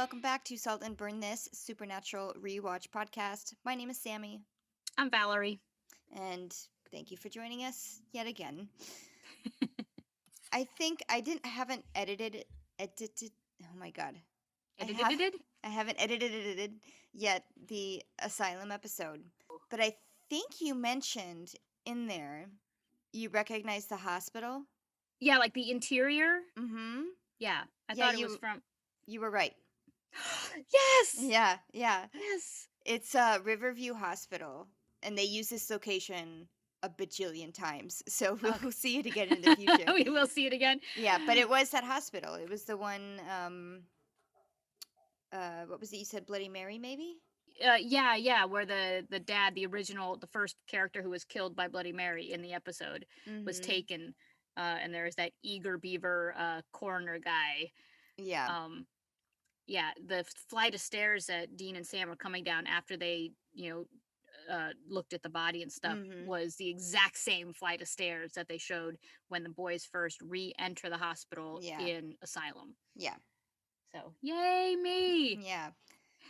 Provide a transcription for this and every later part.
welcome back to Salt and Burn This Supernatural Rewatch podcast. My name is Sammy, I'm Valerie. and thank you for joining us yet again. I think I haven't edited. Oh my god, Edited? I haven't edited yet the Asylum episode, but I think you mentioned in there you recognize the hospital. Yeah, like the interior. Mm-hmm. Yeah, I Yeah, thought it was from. you were right. Yes. Yeah. Yes. It's Riverview Hospital, and they use this location a bajillion times, so we'll Okay. see it again in the future. We will see it again. Yeah, but it was that hospital. It was the one. What was it? You said Bloody Mary, maybe? Yeah, where the dad, the first character who was killed by Bloody Mary in the episode, was Mm-hmm. taken, and there's that eager beaver coroner guy. Yeah. Yeah, the flight of stairs that Dean and Sam were coming down after they, looked at the body and stuff Mm-hmm. was the exact same flight of stairs that they showed when the boys first re-enter the hospital Yeah. in Asylum. Yeah. So, yay me! Yeah.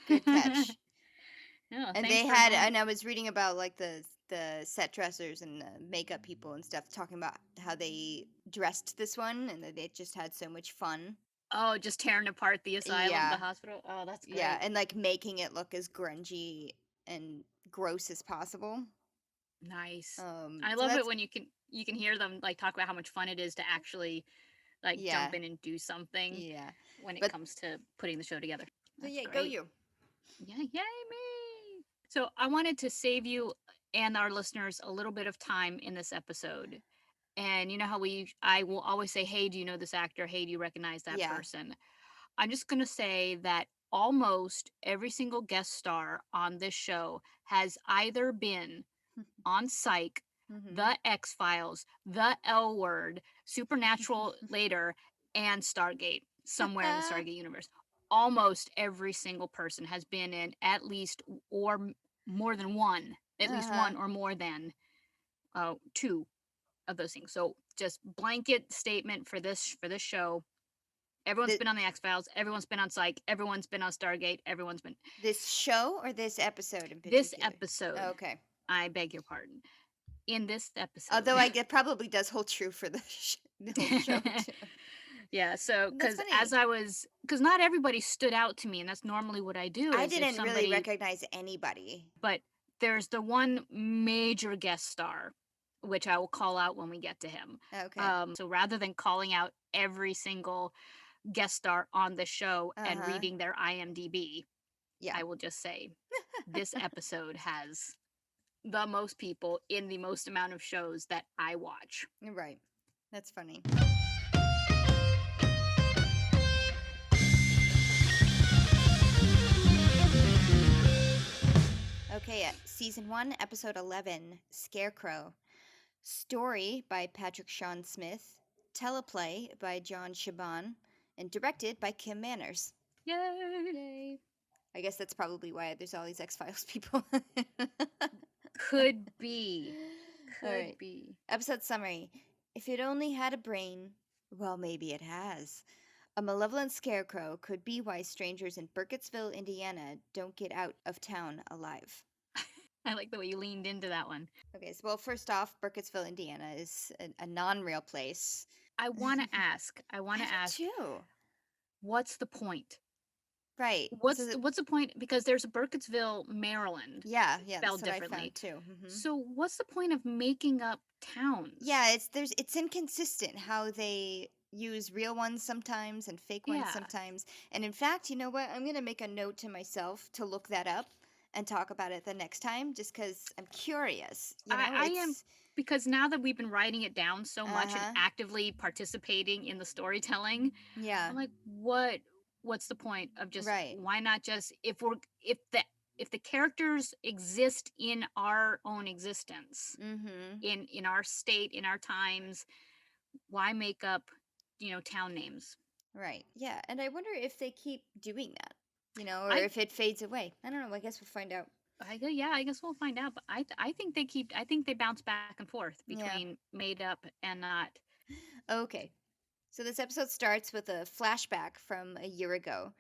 Good catch. No, And thanks they for had, going. and I was reading about like the set dressers and the makeup people and stuff, talking about how they dressed this one and that they just had so much fun. Oh, just tearing apart the asylum, Yeah. the hospital. Oh, that's great. Yeah, and like making it look as grungy and gross as possible. Nice. so I love that's it when you can hear them like talk about how much fun it is to actually like yeah, jump in and do something yeah. when it But comes to putting the show together. so That's yeah, go great. you. Yeah, yay me! So I wanted to save you and our listeners a little bit of time in this episode. And you know how I will always say, hey, do you know this actor? Hey, do you recognize that Yeah. person? I'm just going to say that almost every single guest star on this show has either been on Psych, Mm-hmm. The X-Files, The L Word, Supernatural later, and Stargate, somewhere in the Stargate universe. Almost every single person has been in at least or more than one, at least one or more than two of those things. So just blanket statement for this show. Everyone's been on the X-Files, everyone's been on Psych, everyone's been on Stargate, everyone's been This show or this episode in particular? this episode. Oh, okay. I beg your pardon. In this episode. Although it probably does hold true for the whole show too. Yeah, so That's because not everybody stood out to me, and that's normally what I do. I didn't really recognize anybody. But there's the one major guest star, which I will call out when we get to him. Okay. So rather than calling out every single guest star on the show and reading their IMDb, yeah, I will just say this episode has the most people in the most amount of shows that I watch. Right. That's funny. Okay, season 1, episode 11, Scarecrow. Story by Patrick Sean Smith. Teleplay by John Shaban. And directed by Kim Manners. Yay! I guess that's probably why there's all these X-Files people. Could be. Could be. Episode summary. If it only had a brain, well, maybe it has. A malevolent scarecrow could be why strangers in Burkittsville, Indiana don't get out of town alive. I like the way you leaned into that one. Okay, so well, first off, Burkittsville, Indiana is a non-real place. I want to ask. Too. What's the point? Right. What's the point? Because there's a Burkittsville, Maryland. Yeah, spelled that's differently what I found too. Mm-hmm. So what's the point of making up towns? Yeah, it's inconsistent how they use real ones sometimes and fake ones sometimes. And in fact, you know what? I'm gonna make a note to myself to look that up and talk about it the next time, just because I'm curious. You know, I am, because now that we've been writing it down so much and actively participating in the storytelling, yeah, I'm like, what's the point of just why not just if the characters exist in our own existence, in our state, in our times, why make up town names? Right. Yeah, and I wonder if they keep doing that, or if it fades away. I don't know. I guess we'll find out. I guess we'll find out. But I think they bounce back and forth between made up and not. Okay. So this episode starts with a flashback from a year ago.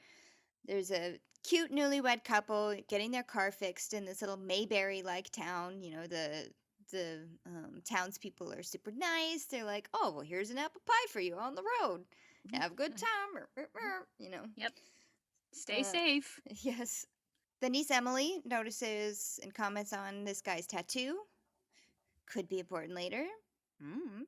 There's a cute newlywed couple getting their car fixed in this little Mayberry-like town. The townspeople are super nice. They're like, "Oh, well, here's an apple pie for you on the road. Mhm. Have a good time." You know. Yep. Stay Uh, safe. yes. The niece Emily notices and comments on this guy's tattoo. Could be important later. Mm.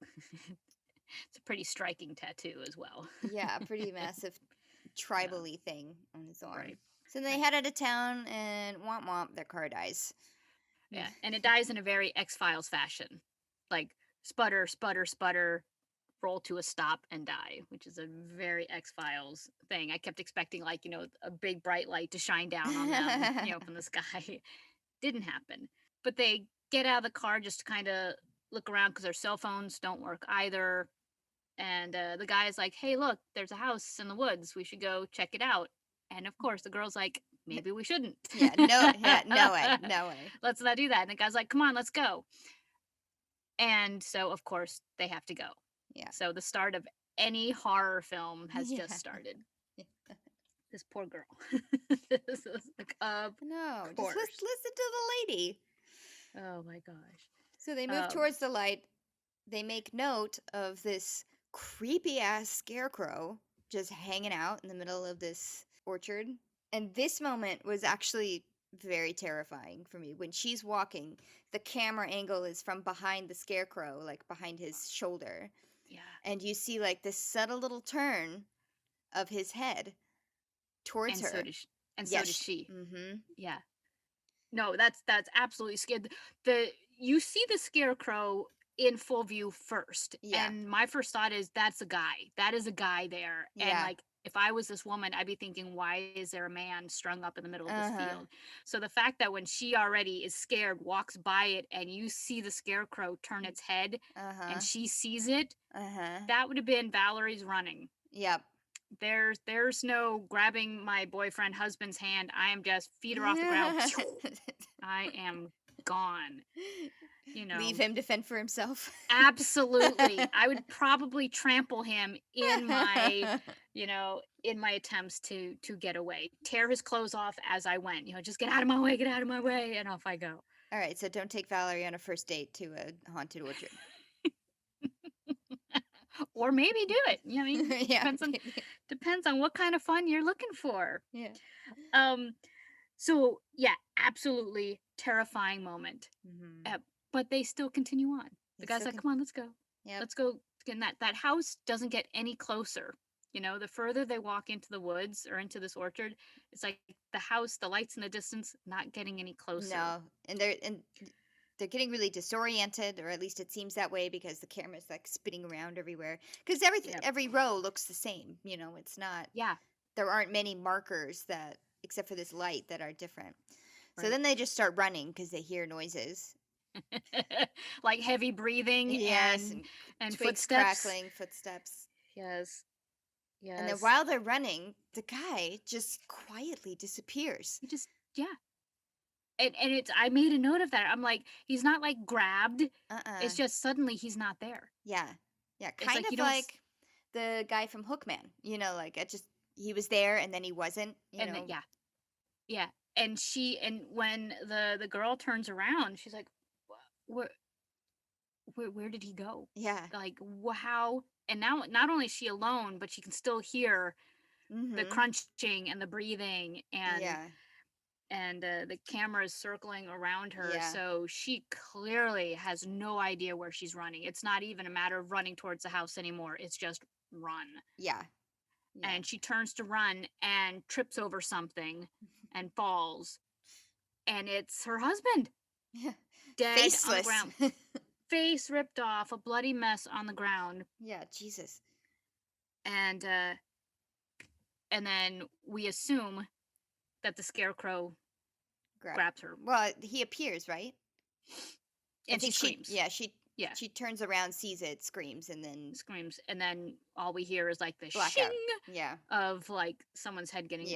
It's a pretty striking tattoo as well. Yeah, pretty massive Yeah. tribally thing on his arm. Right. So they Right. head out of town and womp womp, their car dies. Yeah. And it dies in a very X-Files fashion. Like sputter, sputter, sputter, roll to a stop and die, which is a very X-Files thing. I kept expecting like, a big bright light to shine down on them, from the sky. Didn't happen. But they get out of the car just to kind of look around because their cell phones don't work either. And the guy's like, "Hey, look, there's a house in the woods. We should go check it out." And of course, the girl's like, "Maybe we shouldn't." No way, no way. Let's not do that. And the guy's like, "Come on, let's go." And so, of course, they have to go. Yeah. So the start of any horror film has Yeah. just started. Yeah. This poor girl. This is like, of No, just course. listen to the lady. Oh my gosh. So they move Um, towards the light. They make note of this creepy ass scarecrow just hanging out in the middle of this orchard. And this moment was actually very terrifying for me. When she's walking, the camera angle is from behind the scarecrow, like behind his shoulder. yeah. And you see like this subtle little turn of his head towards And so her. did she. And so did Yes. she. Mm-hmm. Yeah. No, that's absolutely scared. You see the scarecrow in full view first, Yeah. and my first thought is that's a guy. That is a guy there. And Yeah. like if I was this woman, I'd be thinking, why is there a man strung up in the middle of this Uh-huh. field? So the fact that when she already is scared, walks by it, and you see the scarecrow turn its head, Uh-huh. and she sees it, Uh-huh. that would have been Valerie's running. Yep. There's no grabbing my boyfriend husband's hand. I am just feet are off the ground. I am gone. Leave him to fend for himself. Absolutely. I would probably trample him in my, in my attempts to get away. Tear his clothes off as I went. Just get out of my way, get out of my way, and off I go. All right, so don't take Valerie on a first date to a haunted orchard. Or maybe do it. Yeah. Depends on what kind of fun you're looking for. Yeah. So yeah, absolutely terrifying moment. Mm-hmm. But they still continue on. The They guy's still like, "Come on, let's go. Yep. Let's go." And that house doesn't get any closer. The further they walk into the woods or into this orchard, it's like the house, the lights in the distance, not getting any closer. No, and they're getting really disoriented, or at least it seems that way because the camera's like spinning around everywhere. Because every row looks the same. It's not. Yeah. There aren't many markers that, except for this light, that are different. So Right. then they just start running because they hear noises. Like heavy breathing. Yes, and twigs footsteps. crackling, footsteps. Yes. Yes. And then while they're running, the guy just quietly disappears. He just, yeah. And I made a note of that. I'm like, he's not like grabbed. It's just suddenly he's not there. Yeah. Yeah. Kind like of like the guy from Hookman. Like he was there and then he wasn't. Then, yeah. Yeah. And when the girl turns around, she's like, where did he go? Yeah. Like, how? And now not only is she alone, but she can still hear the crunching and the breathing and the camera is circling around her. Yeah. So she clearly has no idea where she's running. It's not even a matter of running towards the house anymore. It's just run. Yeah. And she turns to run and trips over something and falls. And it's her husband. Yeah. Dead Faceless. on the ground. Face ripped off, a bloody mess on the ground. Yeah, Jesus. And then we assume that the scarecrow grabs her. Well, he appears, right? And she screams. She turns around, sees it, screams, and then screams, and then all we hear is like the blackout. Shing of like someone's head getting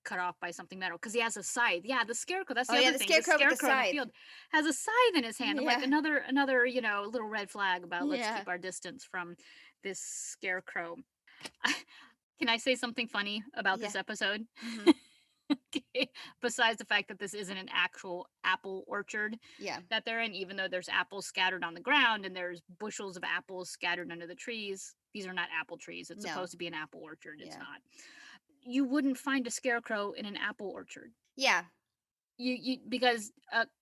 cut off by something metal because he has a scythe. Yeah, the scarecrow. That's the other thing. The scarecrow with the in the field has a scythe in his hand. I'm like another little red flag about let's keep our distance from this scarecrow. Can I say something funny about Yeah. this episode? Mm-hmm. Okay. Besides the fact that this isn't an actual apple orchard Yeah. that they're in, even though there's apples scattered on the ground and there's bushels of apples scattered under the trees, these are not apple trees. It's No. supposed to be an apple orchard. It's Yeah. not. You wouldn't find a scarecrow in an apple orchard. Yeah. You because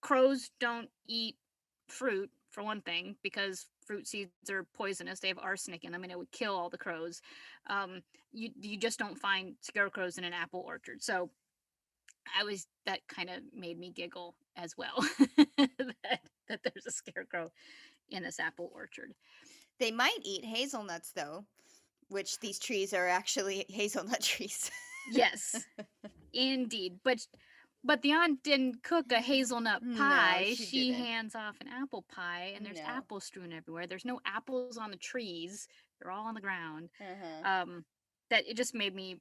crows don't eat fruit for one thing, because fruit seeds are poisonous. They have arsenic in them, and it would kill all the crows. You just don't find scarecrows in an apple orchard. So that kind of made me giggle as well. that there's a scarecrow in this apple orchard. They might eat hazelnuts though, which these trees are actually hazelnut trees. Yes, indeed. But the aunt didn't cook a hazelnut No, pie. she She didn't. hands off an apple pie, and there's No. apples strewn everywhere. There's no apples on the trees. They're all on the ground. Uh-huh. That it just made me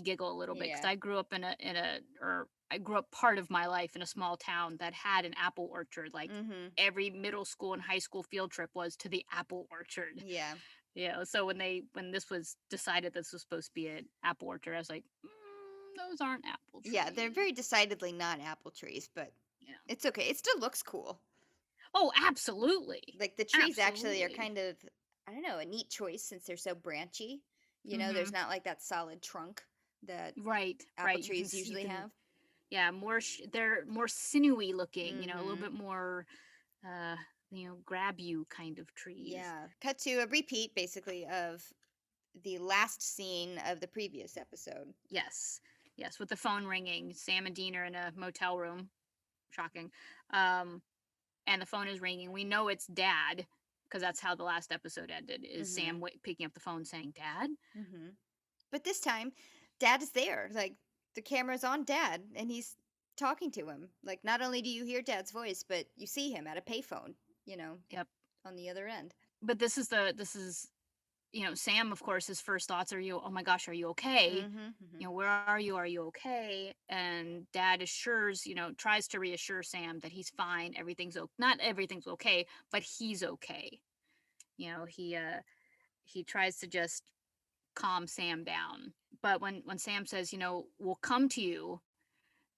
giggle a little bit, because Yeah. I grew up or I grew up part of my life in a small town that had an apple orchard. Like, Mm-hmm. every middle school and high school field trip was to the apple orchard. Yeah. So when this was decided this was supposed to be an apple orchard, I was like, those aren't apple trees. Yeah, they're very decidedly not apple trees, but Yeah. it's okay. It still looks cool. Oh, absolutely. Like the trees actually are Absolutely. kind of, I don't know, a neat choice since they're so branchy. You know, there's Mhm. not like that solid trunk that Right, apple right. You can trees see you usually can have. yeah, they're more sinewy looking, a little Mm-hmm. bit more uh, grab you kind of trees. Yeah. Cut to a repeat, basically, of the last scene of the previous episode. Yes. Yes, with the phone ringing. Sam and Dean are in a motel room. Shocking. Um and the phone is ringing. We know it's Dad, because that's how the last episode ended. Is Mm-hmm. Sam picking up the phone saying, "Dad?" Mm-hmm. But this time, Dad is there. Like the camera's on Dad, and he's talking to him. Like not only do you hear Dad's voice, but you see him at a payphone. You know, Yep. on the other end. But this is Sam, of course, his first thoughts are, oh my gosh, are you okay? Mm-hmm. Mm-hmm. Where are you? Are you okay? And Dad tries to reassure Sam that he's fine. Not everything's okay, but he's okay. He tries to just calm Sam down. But when Sam says, we'll come to you,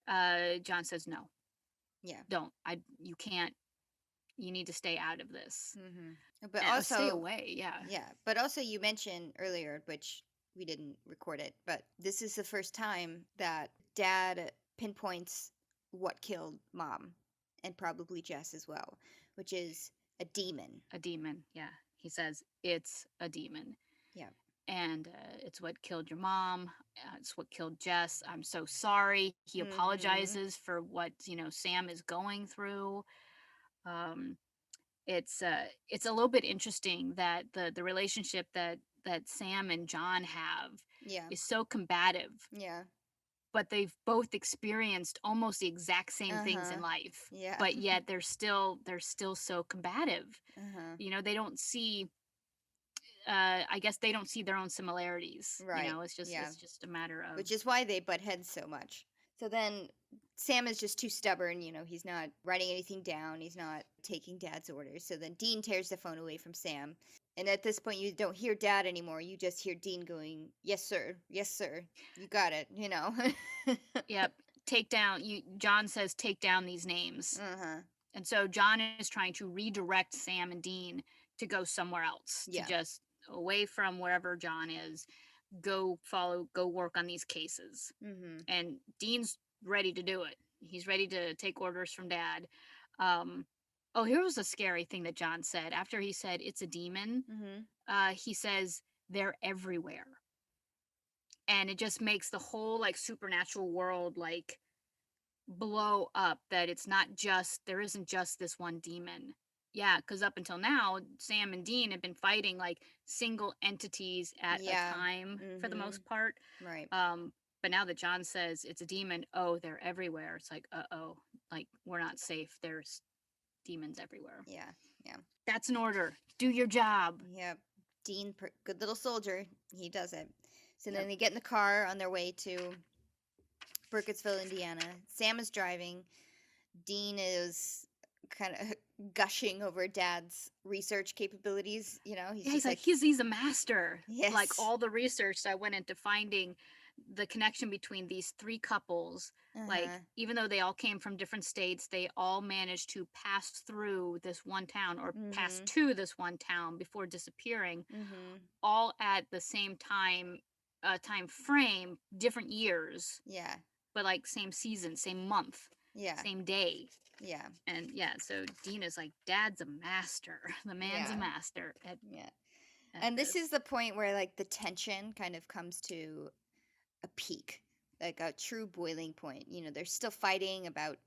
John says, no, Yeah. don't. You can't. You need to stay out of this. Mm-hmm. But Stay also, away. Yeah. yeah. But also, you mentioned earlier, which we didn't record it, but this is the first time that Dad pinpoints what killed Mom, and probably Jess as well, which is a demon. A demon. Yeah. He says it's a demon. Yeah. And it's what killed your mom. It's what killed Jess. I'm so sorry. He Mm-hmm. apologizes for what Sam is going through. Um, it's a little bit interesting that the relationship that Sam and John have Yeah. is so combative, Yeah. but they've both experienced almost the exact same things in Uh-huh. life. Yeah. But yet they're still so combative. Uh-huh. They don't see I guess they don't see their own similarities. Right. It's just Yeah. a matter of Which is why they butt heads so much. So then Sam is just too stubborn, he's not writing anything down, he's not taking Dad's orders. So then Dean tears the phone away from Sam. And at this point, you don't hear Dad anymore. You just hear Dean going, "Yes, sir. Yes, sir. You got it." Yep. Take down John says take down these names. Uh-huh. And so John is trying to redirect Sam and Dean to go somewhere else. Yeah. To just away from wherever John is, go work on these cases. Mm-hmm. And Dean's ready to do it. He's ready to take orders from Dad. Here was a scary thing that John said. After he said it's a demon, he says they're everywhere. And it just makes the whole like supernatural world like blow up, that there isn't just this one demon. Yeah, because up until now, Sam and Dean have been fighting like single entities at a time for the most part. Right. But now that John says it's a demon, they're everywhere. It's like, like we're not safe. There's demons everywhere. Yeah. Yeah. That's an order. Do your job. Yep. Dean, good little soldier. He does it. So Yep. then they get in the car on their way to Burkittsville, Indiana. Sam is driving. Dean is kind of gushing over Dad's research capabilities. He's Yeah, just he's like, like, he's a master. Like yes. all the research that went into finding the connection between these three couples, like Uh-huh. even though they all came from different states, they all managed to pass through this one town or pass Mm-hmm. to this one town before disappearing, Mm-hmm. all at the same time frame, different years, Yeah. but like same season, same month, Yeah. same day. Yeah. And yeah, so Dina's like, Dad's a master. The man's a Yeah. master Yeah. at And this this. is the point where like the tension kind of comes to a peak, like a true boiling point. They're still fighting about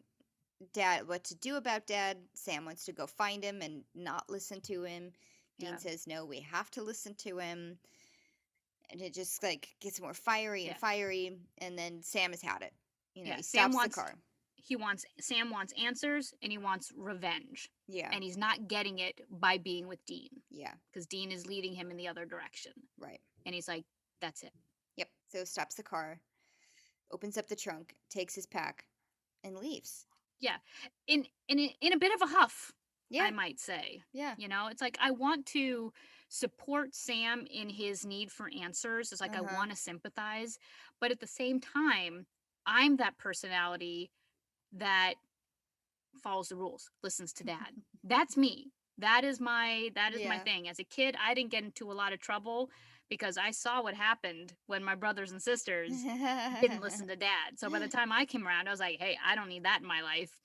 Dad, what to do about Dad. Sam wants to go find him and not listen to him. Dean Yeah. says, no, we have to listen to him. And it just like gets more fiery and Yeah. fiery. And then Sam has had it. Yeah. He stops the car. Sam wants answers and he wants revenge. Yeah. And he's not getting it by being with Dean. Yeah. Because Dean is leading him in the other direction. Right. And he's like, that's it. Yep. So stops the car, opens up the trunk, takes his pack, and leaves. Yeah. In a bit of a huff, Yeah. I might say. Yeah. It's like I want to support Sam in his need for answers. It's like I want to sympathize, but at the same time, I'm that personality that follows the rules, listens to Dad. That's me. That is my Yeah. thing. As a kid, I didn't get into a lot of trouble because I saw what happened when my brothers and sisters didn't listen to Dad. So by the time I came around, I was like, hey, I don't need that in my life.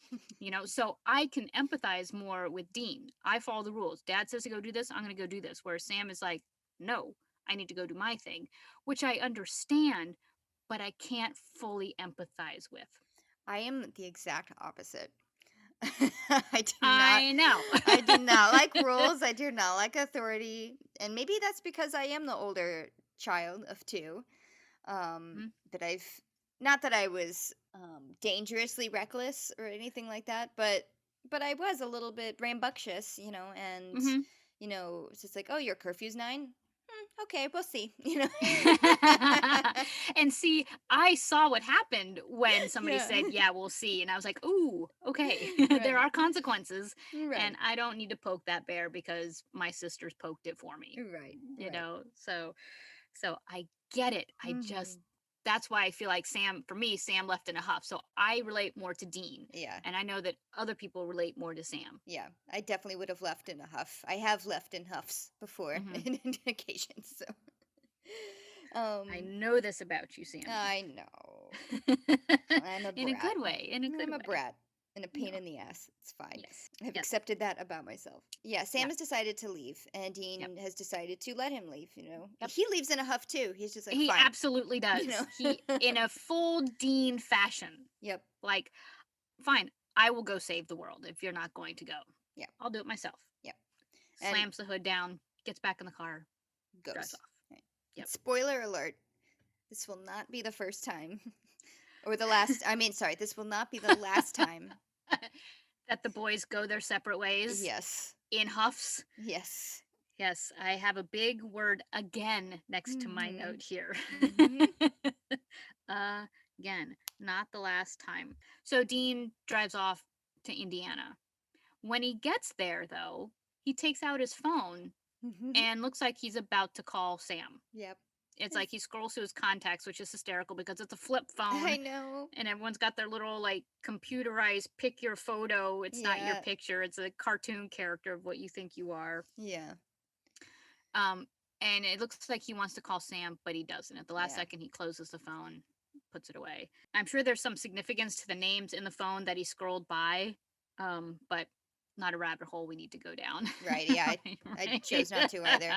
So I can empathize more with Dean. I follow the rules. Dad says to go do this, I'm going to go do this. Whereas Sam is like, no, I need to go do my thing, which I understand, but I can't fully empathize with. I am the exact opposite. I know. I do not like rules. I do not like authority. And maybe that's because I am the older child of two. But not that I was dangerously reckless or anything like that, but I was a little bit rambunctious, and it's just like, oh, your curfew's 9. Okay, we'll see. And see, I saw what happened when somebody said, yeah, we'll see. And I was like, ooh, okay, there are consequences. Right. And I don't need to poke that bear because my sisters poked it for me. Right. So I get it. That's why I feel like Sam left in a huff. So I relate more to Dean. Yeah. And I know that other people relate more to Sam. Yeah. I definitely would have left in a huff. I have left in huffs before in occasions. So I know this about you, Sam. I know. I'm a brat. In a good way. I'm a brat. And a pain in the ass. It's fine. Yes. I've accepted that about myself. Yeah, Sam has decided to leave, and Dean has decided to let him leave, He leaves in a huff, too. He's just like, he fine. Absolutely does. He, in a full Dean fashion. Yep. Like, fine, I will go save the world if you're not going to go. Yeah. I'll do it myself. Yep. Slams the hood down, gets back in the car, drives off. Right. Yep. Spoiler alert. This will not be the first time. Or this will not be the last time that the boys go their separate ways. Yes. In huffs. Yes. Yes, I have a big word again next to my note here. Again, not the last time. So Dean drives off to Indiana. When he gets there, though, he takes out his phone and looks like he's about to call Sam. Yep. It's like he scrolls through his contacts, which is hysterical because it's a flip phone. I know. And everyone's got their little, like, computerized pick your photo. It's not your picture. It's a cartoon character of what you think you are. Yeah. And it looks like he wants to call Sam, but he doesn't. At the last second, he closes the phone, puts it away. I'm sure there's some significance to the names in the phone that he scrolled by, but not a rabbit hole we need to go down. Right, yeah. I chose not to either.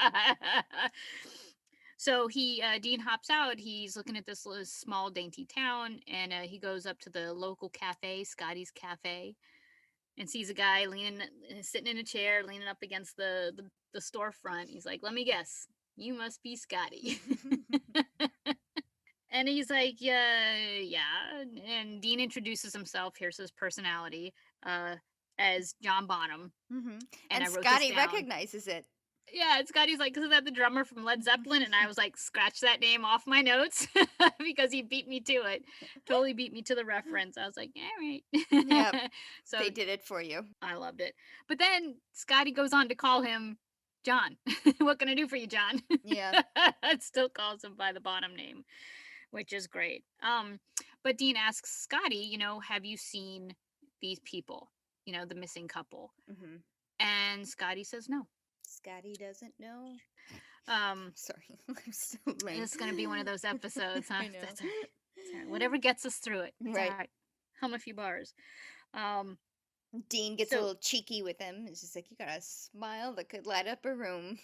So Dean hops out. He's looking at this little small dainty town, and he goes up to the local cafe, Scotty's Cafe, and sees a guy sitting in a chair, leaning up against the storefront. He's like, "Let me guess, you must be Scotty." And he's like, yeah. And Dean introduces himself. Here's his personality as John Bonham. And Scotty recognizes it. Yeah, Scotty's like, "Isn't that the drummer from Led Zeppelin?" And I was like, "Scratch that name off my notes," because he beat me to it. Totally beat me to the reference. I was like, "All Yep, right." So they did it for you. I loved it. But then Scotty goes on to call him John. "What can I do for you, John?" Yeah. It still calls him by the bottom name, which is great. But Dean asks Scotty, "Have you seen these people? The missing couple?" Hmm. And Scotty says no. Scotty doesn't know. Um, Sorry, I'm so lame. it's gonna be one of those episodes, huh? I know. That's all right. It's all right. Whatever gets us through it. It's all Right. right. Hum a few bars. Um, Dean gets a so little cheeky with him. It's just like, you got a smile that could light up a room.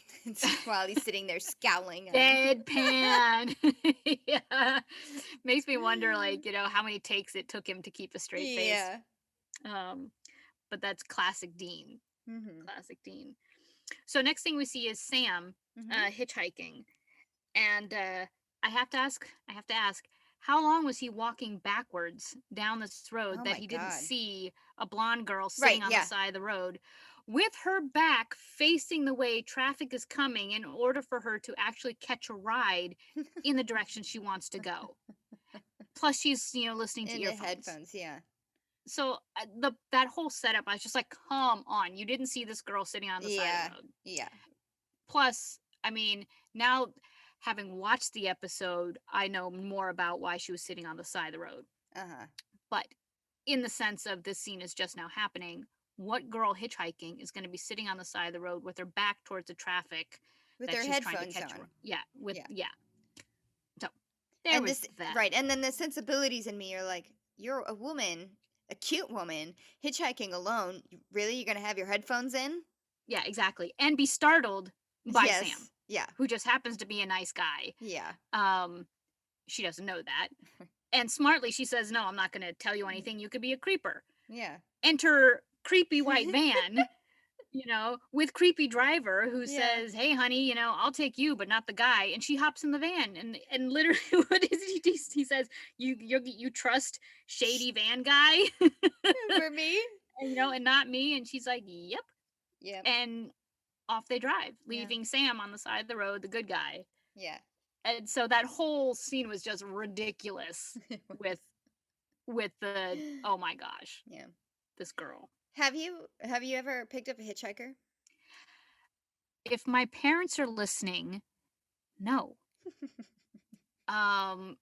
While he's sitting there scowling at him. deadpan. Yeah. Makes me wonder, like, how many takes it took him to keep a straight face. Yeah. Um, but that's classic Dean. Hmm. Classic Dean. So next thing we see is Sam Hmm. hitchhiking. And I have to ask, how long was he walking backwards down this road Oh that my he didn't God. see a blonde girl Right, sitting on the yeah. side of the road with her back facing the way traffic is coming in order for her to actually catch a ride in the direction she wants to go? Plus, she's listening to In the earphones. headphones, yeah. So that whole setup, I was just like, come on, you didn't see this girl sitting on the side of the Yeah. road. Yeah. Plus, I mean, now having watched the episode, I know more about why she was sitting on the side of the road. Uh-huh. But in the sense of this scene is just now happening, what girl hitchhiking is going to be sitting on the side of the road with her back towards the traffic With that their she's trying to headphones catch? on. Yeah, Yeah. yeah. So there And was this, that. right. And then the sensibilities in me are like, you're a woman, a cute woman, hitchhiking alone. Really? You're going to have your headphones in? Yeah, exactly. And be startled by Sam, Yes. Yeah. who just happens to be a nice guy. Yeah. Um, she doesn't know that. And smartly, she says, "No, I'm not going to tell you anything. You could be a creeper." Yeah. Enter creepy white van, with creepy driver who Yeah. says, "Hey, honey, I'll take you, but not the guy." And she hops in the van, and literally, what is he? He says, "You trust shady van guy, For me? and not me." And she's like, "Yep." Yep. And off they drive, Yeah. leaving Sam on the side of the road, the good guy. Yeah. And so that whole scene was just ridiculous with the, oh my gosh, Yeah. this girl. Have you ever picked up a hitchhiker? If my parents are listening, no. Um,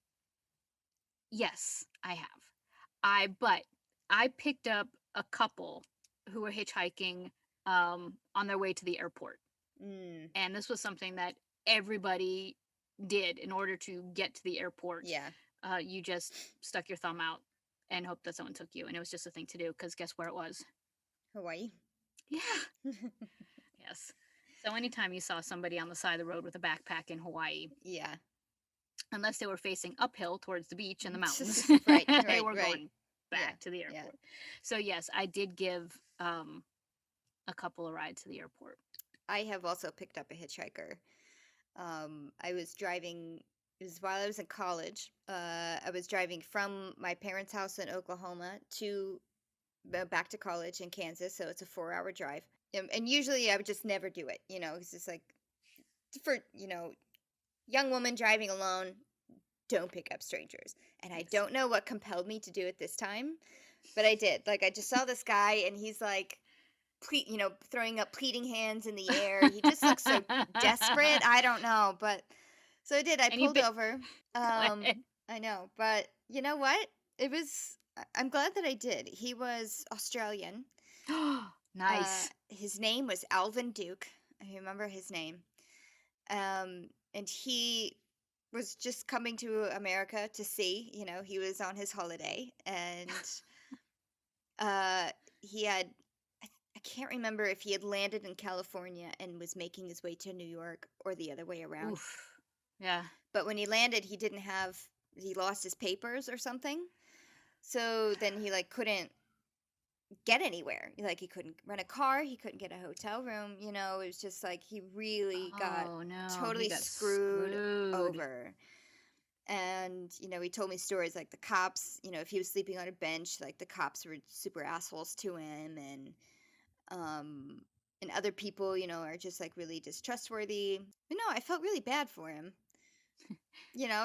yes, I have. But I picked up a couple who were hitchhiking on their way to the airport. Mm. And this was something that everybody did in order to get to the airport. Yeah. You just stuck your thumb out and hoped that someone took you. And it was just a thing to do because guess where it was? Hawaii. Yeah. Yes. So anytime you saw somebody on the side of the road with a backpack in Hawaii, Yeah. unless they were facing uphill towards the beach and the mountains, Right. they Right. were Right. going back Yeah. to the Yeah. airport. So yes, I did give a couple of rides to the airport. I have also picked up a hitchhiker. I was driving. It was while I was in college. I was driving from my parents' house in Oklahoma to back to college in Kansas, so it's a 4-hour drive. And usually I would just never do it. It's just like for young woman driving alone. Don't pick up strangers. And I Yes. don't know what compelled me to do it this time, but I did. Like I just saw this guy, and he's like, throwing up pleading hands in the air. He just looks so desperate. I don't know, but so I did. I And you pulled pick. over. Go ahead. I know, but you know what? It was. I'm glad that I did. He was Australian. Nice. His name was Alvin Duke. I remember his name. And he was just coming to America to see. He was on his holiday, and he had. I can't remember if he had landed in California and was making his way to New York or the other way around. Oof. Yeah. But when he landed, he lost his papers or something. So then he like couldn't get anywhere. Like he couldn't rent a car, he couldn't get a hotel room, it was just like he really got Oh no, totally he got screwed screwed. over. And he told me stories like the cops, if he was sleeping on a bench, like the cops were super assholes to him. And and other people, are just like really distrustworthy. But no, I felt really bad for him.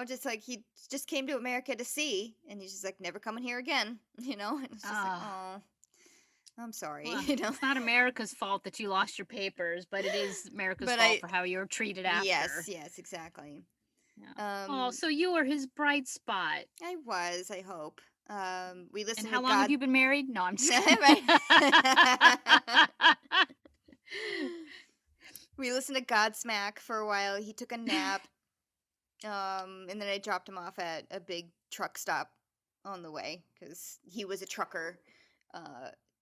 Just like he just came to America to see, and he's just like never coming here again. And it's just like, Ah, oh, I'm sorry. well, it's not America's fault that you lost your papers, but it is America's But fault for how you were treated after. yes, exactly. Yeah. Oh, so you were his bright spot. I hope. We And listened to how long have God. you been married? No, I'm just Right. kidding. We listened to Godsmack for a while. He took a nap. And then I dropped him off at a big truck stop on the way because he was a trucker,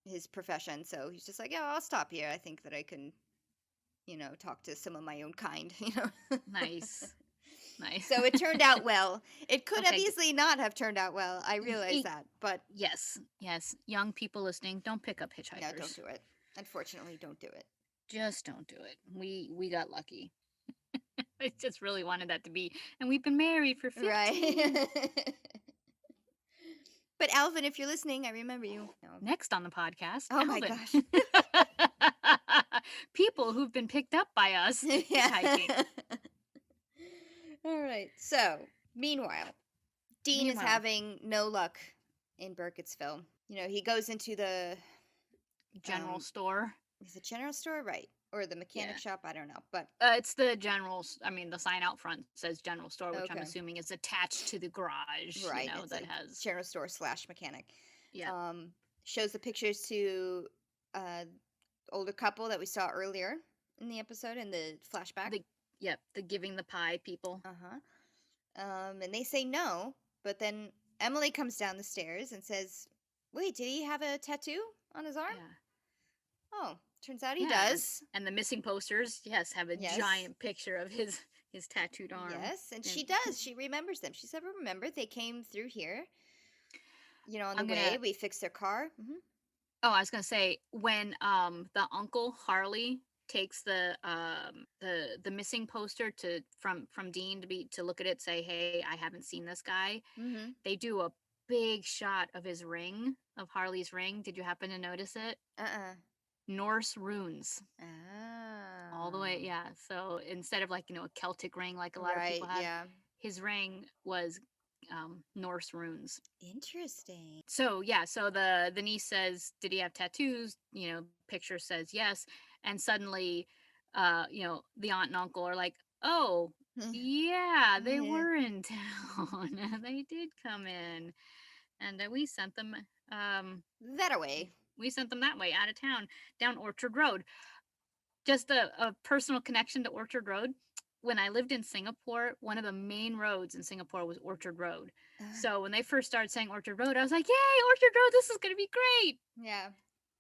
his profession. So he's just like, yeah, I'll stop here. I think that I can, talk to some of my own kind, Nice. Nice. So it turned out well. It could have Okay, easily not have turned out well. I realize that, but yes. Young people listening, don't pick up no, hitchhikers. don't do it. Unfortunately, don't do it. Just don't do it. We got lucky. I just really wanted that to be, and we've been married for 15. Right. But Alvin, if you're listening, I remember you. No. Next on the podcast, Oh my Alvin. gosh. People who've been picked up by us hitchhiking. All right. So, meanwhile, Dean is having no luck in Burkittsville. He goes into the general store. Is it general store? Right. Or the mechanic shop? I don't know. But it's the general. I mean, the sign out front says general store, which I'm okay. assuming is attached to the garage. Right. That has general store / mechanic. Yeah. Shows the pictures to older couple that we saw earlier in the episode in the flashback. The giving the pie people. And they say no, but then Emily comes down the stairs and says, "Wait, did he have a tattoo on his arm?" Yeah. Oh, turns out he does. And the missing posters, have a giant picture of his tattooed arm. Yes, and she does. She remembers them. She said, "Remember, they came through here. On the way, we fixed their car." Mm-hmm. Oh, I was gonna say when the uncle Harley takes the missing poster from Dean to look at it, say, "Hey, I haven't seen this guy." Mm-hmm. They do a big shot of his ring, of Harley's ring. Did you happen to notice it? Norse runes. All the way, yeah. So instead of a Celtic ring like a lot of people have, his ring was Norse runes. Interesting. So so the niece says, "Did he have tattoos?" Picture says yes, and suddenly, the aunt and uncle are like, "Oh, yeah, they were in town. They did come in, and we sent them that away. We sent them that way, out of town, down Orchard Road." Just a personal connection to Orchard Road. When I lived in Singapore, one of the main roads in Singapore was Orchard Road. So when they first started saying Orchard Road, I was like, "Yay, Orchard Road, this is going to be great." Yeah.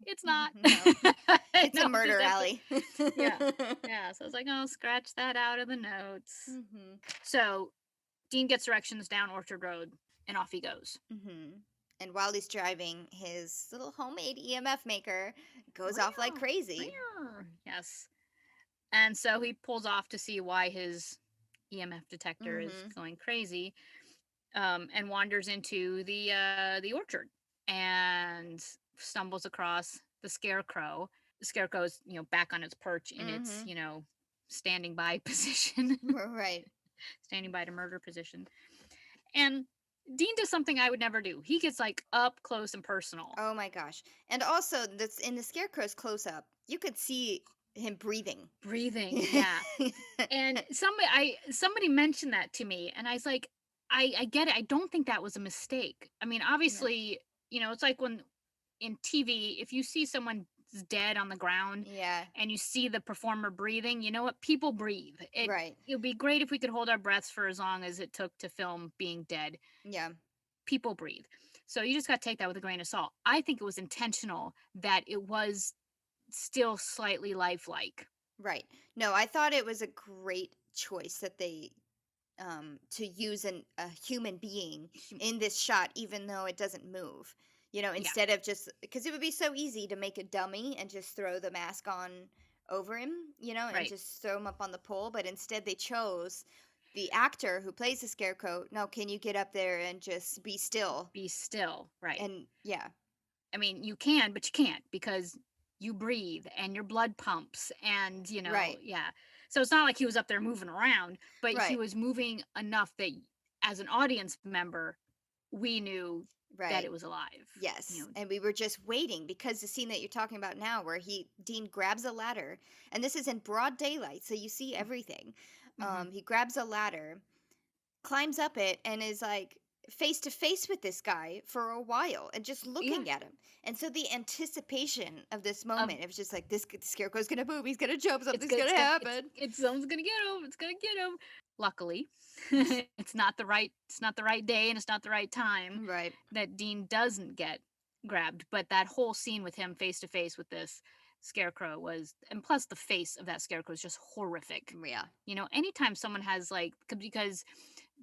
It's not. No. It's a murder alley. Yeah. So I was like, "Oh, scratch that out of the notes." Mm-hmm. So Dean gets directions down Orchard Road, and off he goes. Mm-hmm. And while he's driving, his little homemade EMF maker goes off like crazy. Yes. And so he pulls off to see why his EMF detector is going crazy, and wanders into the orchard and stumbles across the Scarecrow. The Scarecrow's, back on its perch in its, standing by position. Right. Standing by to murder position. And Dean does something I would never do. He gets up close and personal. Oh my gosh. And also, that's in the Scarecrow's close up, you could see him breathing. Yeah. And somebody mentioned that to me, and I was like, I get it. I don't think that was a mistake. I mean, obviously, it's like when in TV, if you see someone dead on the ground, and you see the performer breathing, you know what? People breathe. Right. It would be great if we could hold our breaths for as long as it took to film being dead. Yeah. People breathe. So you just got to take that with a grain of salt. I think it was intentional that it was still slightly lifelike. Right. No, I thought it was a great choice that they to use a human being in this shot, even though it doesn't move. Instead of just, because it would be so easy to make a dummy and just throw the mask on over him, and just throw him up on the pole. But instead they chose the actor who plays the Scarecrow. No, can you get up there and just be still? Be still, right. And yeah. I mean, you can, but you can't, because you breathe and your blood pumps and, Right. yeah. So it's not like he was up there moving around, but he Right. was moving enough that as an audience member, we knew that Right. it was alive. Yes. And we were just waiting because the scene that you're talking about now, where Dean grabs a ladder, and this is in broad daylight, so you see everything. Mm-hmm. He grabs a ladder, climbs up it, and is like face to face with this guy for a while and just Yeah. looking at him. And so the anticipation of this Of moment, it was just like this scarecrow's gonna move, he's gonna jump, it's something's good. gonna happen. It's someone's gonna get him. It's gonna get him. Luckily, it's not the right. It's not the right day, and it's not the right time Right. that Dean doesn't get grabbed. But that whole scene with him face to face with this scarecrow was, and plus the face of that scarecrow is just horrific. Yeah. Anytime someone has like, because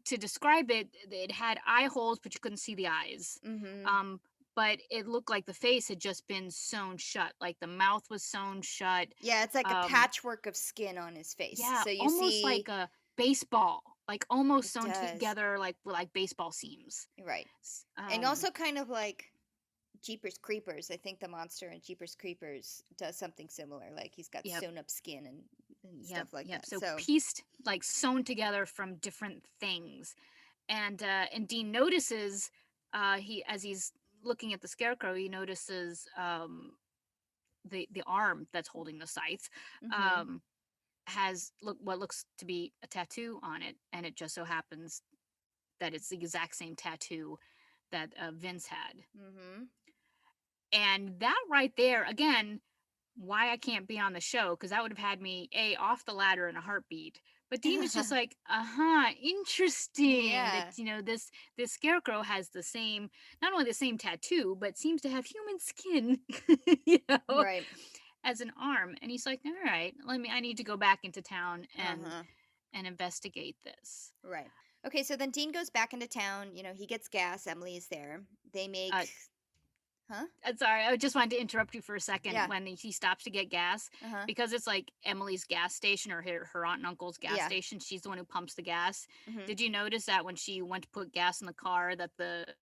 to describe it, it had eye holes, but you couldn't see the eyes. Mm-hmm. But it looked like the face had just been sewn shut, like the mouth was sewn shut. Yeah, it's like a Um, patchwork of skin on his face. yeah, So you almost see like a baseball, like almost it sewn does. together like with like baseball seams. Right. S- And Um, also kind of like Jeepers Creepers. I think the monster in Jeepers Creepers does something similar. Like he's got yep, sewn up skin and yep, stuff like yep. that. So So, pieced, like sewn together from different things, and Dean notices, he as he's looking at the scarecrow, he notices the arm that's holding the scythe, mm-hmm. um, has what looks to be a tattoo on it, and it just so happens that it's the exact same tattoo that Vince had. Mm-hmm. And that right there, again, why I can't be on the show, because that would have had me off the ladder in a heartbeat. But Dean was just like, interesting that Yeah. this scarecrow has the same, not only the same tattoo, but seems to have human skin, you know, Right. as an arm. And he's like, all right, I need to go back into town Uh-huh. and investigate this. Right. Okay, so then Dean goes back into town. He gets gas. Emily is there. They Uh, make, huh? Sorry, I just wanted to interrupt you for a second Yeah. when he stops to get gas, Uh-huh. because it's like Emily's gas station, or her aunt and uncle's gas Yeah. station. She's the one who pumps the gas. Mm-hmm. Did you notice that when she went to put gas in the car that the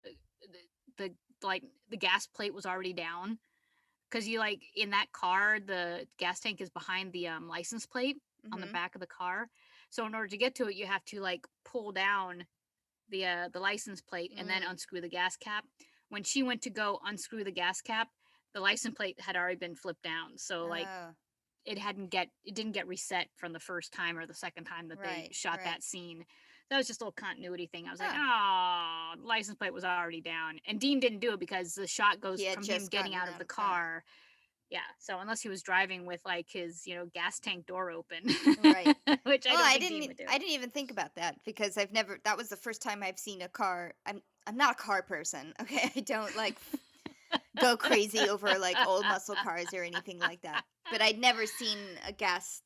like the gas plate was already down? Because you, like, in that car, the gas tank is behind the license plate on the Mm-hmm. back of the car. So in order to get to it, you have to like pull down the license plate and then Mm. unscrew the gas cap. When she went to go unscrew the gas cap, the license plate had already been flipped down. So like Oh, it didn't get reset from the first time or the second time that they right. shot Right. that scene. That was just a little continuity thing. I was like, Ah, oh, the license plate was already down. And Dean didn't do it because the shot goes he had from him just getting gotten out of out the of the car. car. Yeah. So unless he was driving with like his, gas tank door open, Right. which I Well, don't think Dean would do. I didn't even think about that because I've never that was the first time I've seen a car. I'm not a car person. Okay. I don't like go crazy over like old muscle cars or anything like that. But I'd never seen a gas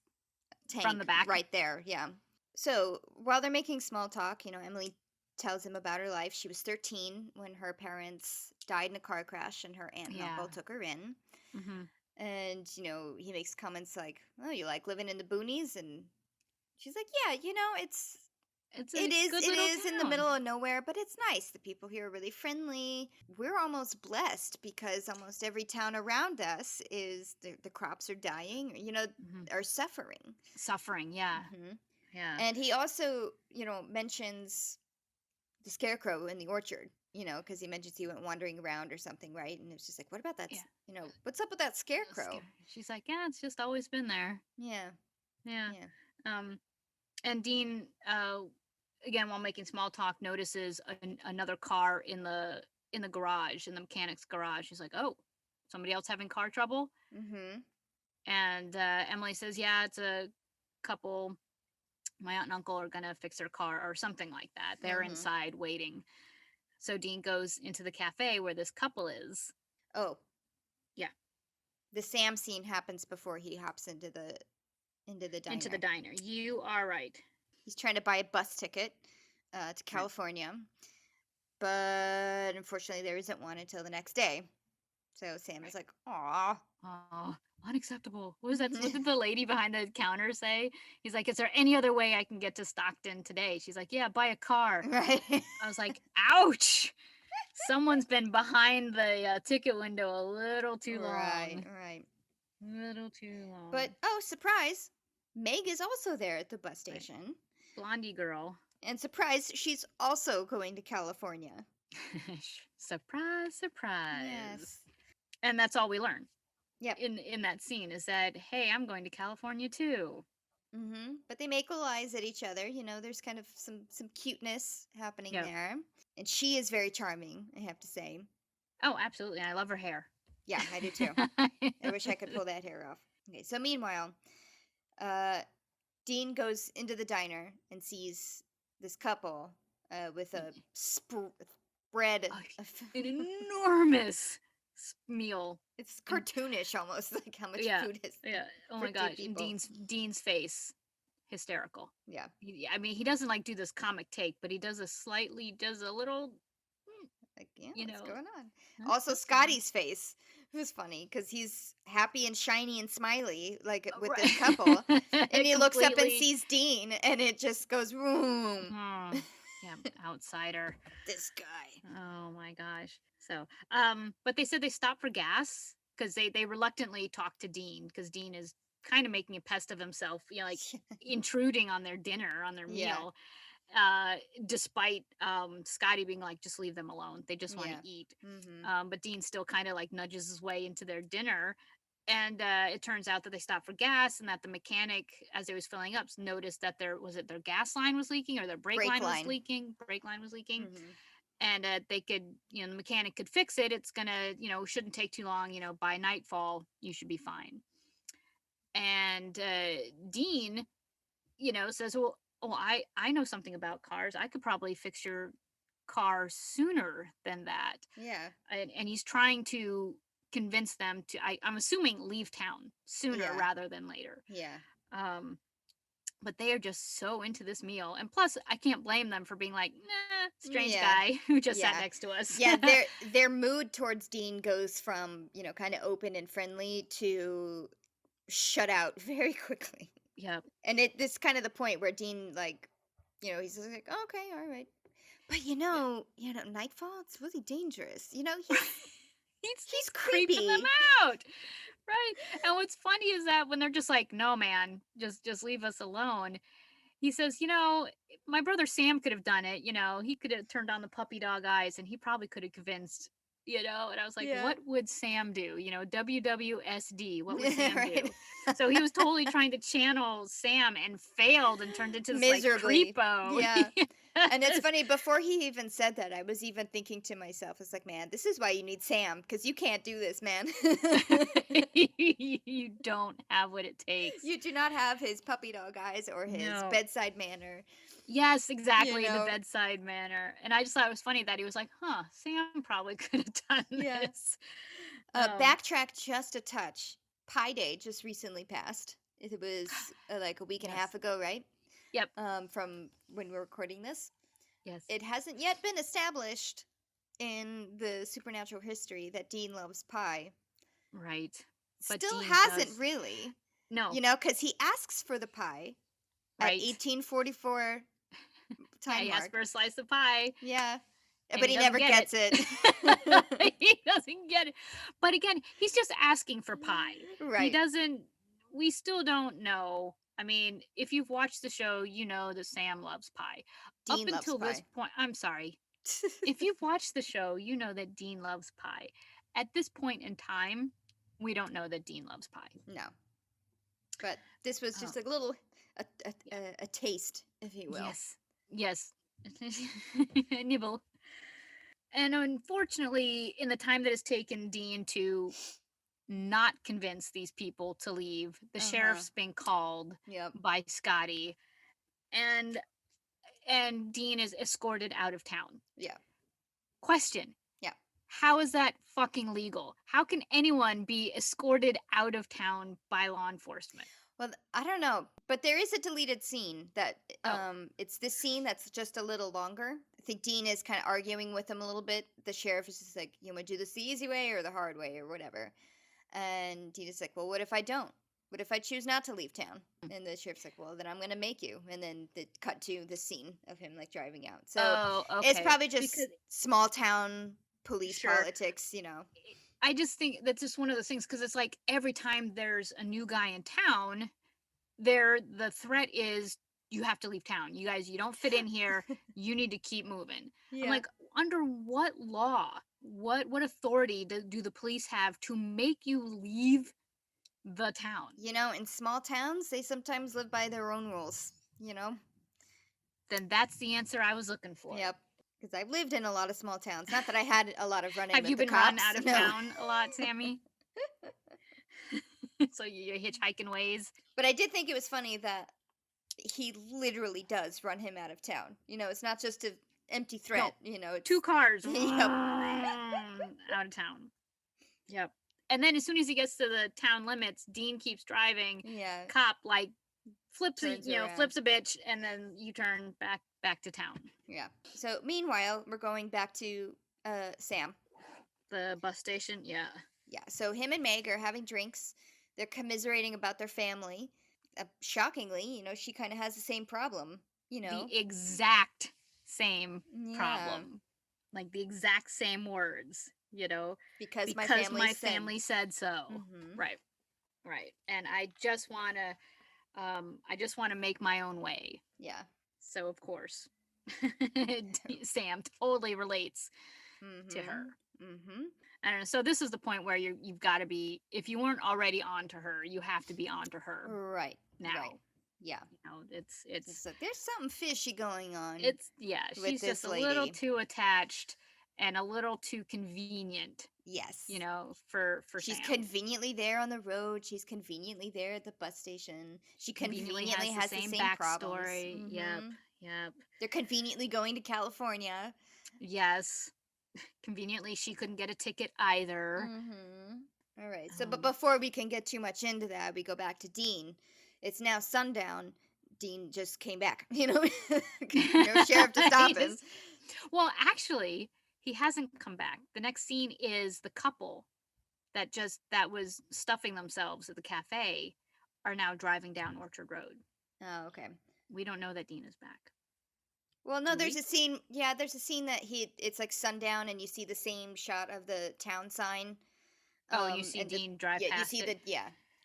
From the tank back. right there. Yeah. So, while they're making small talk, Emily tells him about her life. She was 13 when her parents died in a car crash and her aunt and Yeah. uncle took her in. Hmm. And, he makes comments like, "Oh, you like living in the boonies?" And she's like, "Yeah, It's it a is good it little is in the town. middle of nowhere, but it's nice. The people here are really friendly. We're almost blessed because almost every town around us is the crops are dying, Hmm. are suffering." Suffering. Yeah. Hmm. Yeah. And he also, mentions the scarecrow in the orchard, because he mentions he went wandering around or something, right? And it's just like, what about that? Yeah. What's up with that Scary. scarecrow? She's like, yeah, it's just always been there. Yeah, Yeah. yeah. Um, and Dean, again, while making small talk, notices another car in the garage, in the mechanic's garage. He's like, oh, somebody else having car trouble? Mm-hmm. And Emily says, yeah, it's a couple. My aunt and uncle are gonna fix their car or something like that. They're Mm-hmm. inside waiting. So Dean goes into the cafe where this couple is. Oh, Yeah, the Sam scene happens before he hops into the into the diner. diner. You are right. He's trying to buy a bus ticket to Right. California, but unfortunately there isn't one until the next day. So Sam is Right. like, "Aw." Oh, unacceptable. What was that? What did the lady behind the counter say? He's like, is there any other way I can get to Stockton today? She's like, yeah, buy a car. Right. I was like, ouch. Someone's been behind the ticket window a little too Right, long. right. A little too But long. oh, surprise! Meg is also there at the bus Right. station. Blondie girl. And surprise, she's also going to California. Surprise, surprise. Yes. And that's all we learn Yep. in that scene is that, hey, I'm going to California too. But they make little eyes at each other. There's kind of some cuteness happening Yeah. there. And she is very charming, I have to say. Oh, absolutely. I love her hair. Yeah, I do too. I wish I could pull that hair off. Okay, so meanwhile, uh, Dean goes into the diner and sees this couple with a spread. An enormous meal. It's cartoonish almost, like how much Yeah, food is yeah. Oh for my two gosh! And people. Dean's face, hysterical. Yeah. I mean, he doesn't like do this comic take, but he does a little, Like, yeah, you what's know, going on? huh, Also, what's going on? Scotty's face was funny because he's happy and shiny and smiley, like with this couple. And Right. he looks up and Completely. sees Dean, and it just goes, boom. Yeah, outsider. This guy. Oh my gosh. So, but they said they stopped for gas because they reluctantly talked to Dean because Dean is kind of making a pest of himself, like intruding on their dinner, on their Yeah. meal. Despite Scotty being like, just leave them alone. They just want to Yeah. eat. Mm-hmm. But Dean still kind of like nudges his way into their dinner. And it turns out that they stopped for gas and that the mechanic, as it was filling up, noticed that their gas line was leaking or their brake line was leaking. Brake line was leaking. Mm-hmm. And they could, the mechanic could fix it. It's gonna, shouldn't take too long. By nightfall, you should be fine. And Dean, says, well, oh, I know something about cars. I could probably fix your car sooner than that. Yeah. And he's trying to convince them to, I'm assuming, leave town sooner rather than later. Yeah. But they are just so into this meal. And plus, I can't blame them for being like, nah, strange guy who just sat next to us. Yeah, their mood towards Dean goes from, kind of open and friendly to shut out very quickly. Yep. And this kind of the point where Dean, like, he's just like, oh, okay, all right. But nightfall, it's really dangerous. He's creepy. Creeping them out. Right. And what's funny is that when they're just like, no, man, just leave us alone. He says, my brother Sam could have done it. He could have turned on the puppy dog eyes and he probably could have convinced, and I was like, what would Sam do? WWSD, what would Sam do? So he was totally trying to channel Sam and failed and turned into this miserably. like creepo. Yeah. And it's funny, before he even said that, I was even thinking to myself, it's like, man, this is why you need Sam, because you can't do this, man. You don't have what it takes. You do not have his puppy dog eyes or his bedside manner. Yes, exactly, the bedside manner. And I just thought it was funny that he was like, huh, Sam probably could have done this. Backtrack just a touch. Pi Day just recently passed. It was like a week and a half ago, right? Yep. From when we're recording this. Yes. It hasn't yet been established in the supernatural history that Dean loves pie. Right. But still Dean hasn't really. No. Because he asks for the pie at 1844 time he mark. asks for a slice of pie. Yeah. But he never gets it. He doesn't get it. But again, he's just asking for pie. Right. We still don't know. I mean, if you've watched the show, you know that Sam loves pie. Dean Up until loves this point, I'm sorry. If you've watched the show, you know that Dean loves pie. At this point in time, we don't know that Dean loves pie. No. But this was just a little, a taste, if you will. Yes. Nibble. And unfortunately, in the time that has taken Dean to not convince these people to leave, the sheriff's been called by Scotty, and Dean is escorted out of town. Yeah. Question. Yeah. How is that fucking legal? How can anyone be escorted out of town by law enforcement? Well, I don't know, but there is a deleted scene that it's this scene that's just a little longer. I think Dean is kind of arguing with him a little bit. The sheriff is just like, you want to do this the easy way or the hard way or whatever. And Dean is like, well, what if I don't? What if I choose not to leave town? And the sheriff's like, well, then I'm going to make you. And then they cut to the scene of him like driving out. So it's probably just small town police politics, I just think that's just one of those things because it's like every time there's a new guy in town, the threat is you have to leave town. You guys, you don't fit in here. You need to keep moving. I'm Yeah. like, under what law? What authority do the police have to make you leave the town? You know, in small towns, they sometimes live by their own rules, you know? Then that's the answer I was looking for. Yep. Because I've lived in a lot of small towns. Not that I had a lot of run-in Have with you the been run cops. out of No. town a lot, Sammy? So you're hitchhiking ways? But I did think it was funny that he literally does run him out of town. You know, it's not just an empty threat. No. You know, it's 2 cars Yep. out of town. Yep. And then as soon as he gets to the town limits, Dean keeps driving. Yeah. Cop like flips Turns a around. flips a bitch, and then you turn back to town. Yeah. So meanwhile, we're going back to Sam. The bus station, yeah. Yeah. So him and Meg are having drinks. They're commiserating about their family. Shockingly, you know, she kind of has the same problem. You know, The exact same Yeah. problem. Like the exact same words, you know. because my family said so. Mhm. Right. And I just wanna make my own way. Yeah. So of course, Sam totally relates to her. Mm-hmm. I don't know. So this is the point where you've got to be. If you weren't already on to her, you have to be on to her Right. now. Right. Yeah. You know, it's So there's something fishy going on. she's with just this a little lady. too attached and a little too convenient. Yes. You know, for She's Sam. conveniently there on the road. She's conveniently there at the bus station. She conveniently has the same problems. backstory. Yep. They're conveniently going to California. Yes. Conveniently, she couldn't get a ticket either. All right. So, but before we can get too much into that, we go back to Dean. It's now sundown. Dean just came back. You know, no sheriff to stop him. Well, actually, he hasn't come back. The next scene is the couple that was stuffing themselves at the cafe are now driving down Orchard Road. Oh, okay. We don't know that Dean is back. Well, no, there's a scene. Yeah, there's a scene that it's like sundown, and you see the same shot of the town sign. Oh, and you see Dean drive past you see it.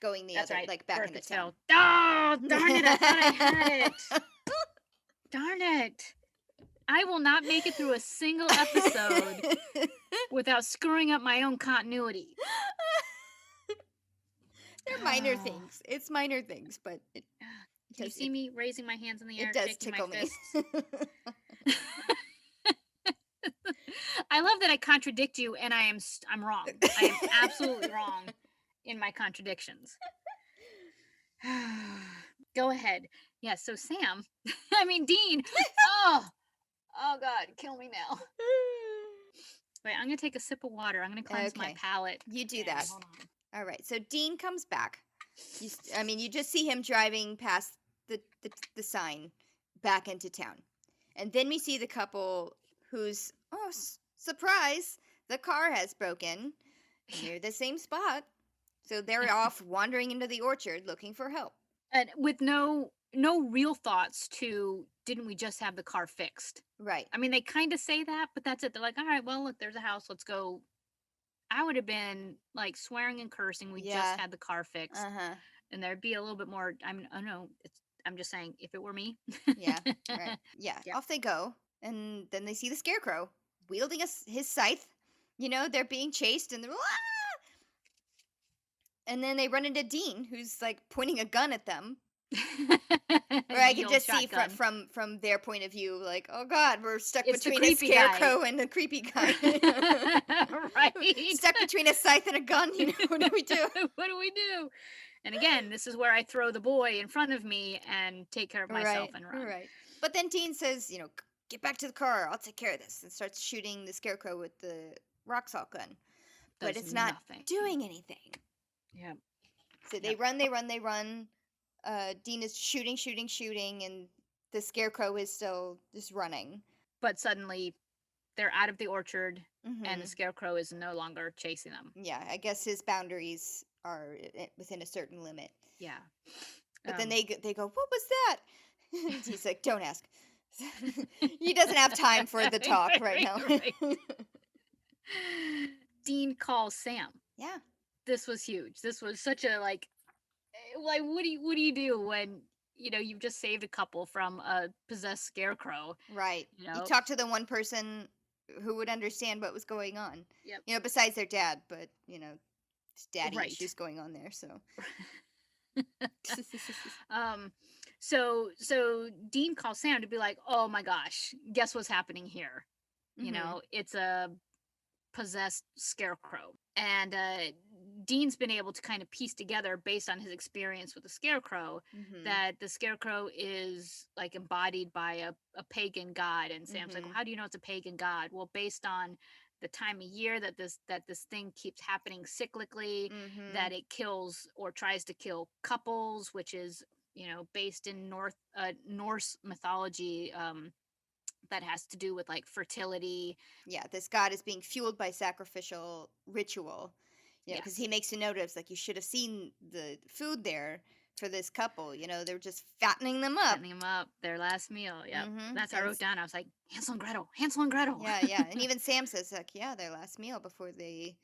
going the That's other, right. like back Earth in the itself. town. Oh, darn it! I thought I had it. Darn it! I will not make it through a single episode without screwing up my own continuity. They're minor things. It's minor things, but do you see me raising my hands in the air? It does shaking tickle my me. fists? I love that I contradict you, and I'm wrong. I am absolutely wrong in my contradictions. Go ahead. Yeah. So Sam, Dean. Oh God, kill me now. Wait, I'm gonna take a sip of water. I'm gonna cleanse my palate. You do that. Hold on. All right. So Dean comes back. You just see him driving past the sign back into town, and then we see the couple who's surprise, the car has broken near the same spot. So they're off wandering into the orchard looking for help. And with no real thoughts to, didn't we just have the car fixed? Right. They kind of say that, but that's it. They're like, all right, well, look, there's a house. Let's go. I would have been like swearing and cursing. We just had the car fixed. And there'd be a little bit more. I'm just saying, if it were me. Yeah. Right. Yeah. Off they go. And then they see the Scarecrow wielding his scythe. You know, they're being chased and they're and then they run into Dean, who's like pointing a gun at them. Or I can just see from their point of view, like, oh God, we're stuck between a Scarecrow and a creepy guy. Right. Stuck between a scythe and a gun. You know, what do we do? What do we do? And again, this is where I throw the boy in front of me and take care of myself and run. Right. But then Dean says, you know, get back to the car. I'll take care of this. And starts shooting the Scarecrow with the rock salt gun. But it's not doing anything. Yeah. So they run. Dean is shooting, and the Scarecrow is still just running. But suddenly, they're out of the orchard, and the Scarecrow is no longer chasing them. Yeah, I guess his boundaries are within a certain limit. Yeah. But then they go, what was that? He's like, don't ask. He doesn't have time for the talk right now. Dean calls Sam. Yeah. This was huge. This was such a like what do you do when you've just saved a couple from a possessed scarecrow, Right. you You know? talk to the one person who would understand what was going on. Yep. Besides their dad, but it's daddy Right. issues going on there, so. um so Dean calls Sam to be like, "Oh my gosh, guess what's happening here?" Mhm. It's a possessed scarecrow. And Dean's been able to kind of piece together, based on his experience with the scarecrow, Mhm. that the scarecrow is like embodied by a pagan god. And Sam's like, "Well, Mhm. how do you know it's a pagan god?" Well, based on the time of year that this thing keeps happening cyclically, that Mhm. it kills or tries to kill couples, which is based in Norse mythology, that has to do with like fertility. Yeah, this god is being fueled by sacrificial ritual. Because he Yes. makes a note of, like, you should have seen the food there for this couple. They're just fattening them up. Setting them up, their last meal. Yep. Mhm. That's what I And wrote down. I was like, Hansel and Gretel, Hansel and Gretel. yeah, yeah, and even Sam says, like, yeah, their last meal before they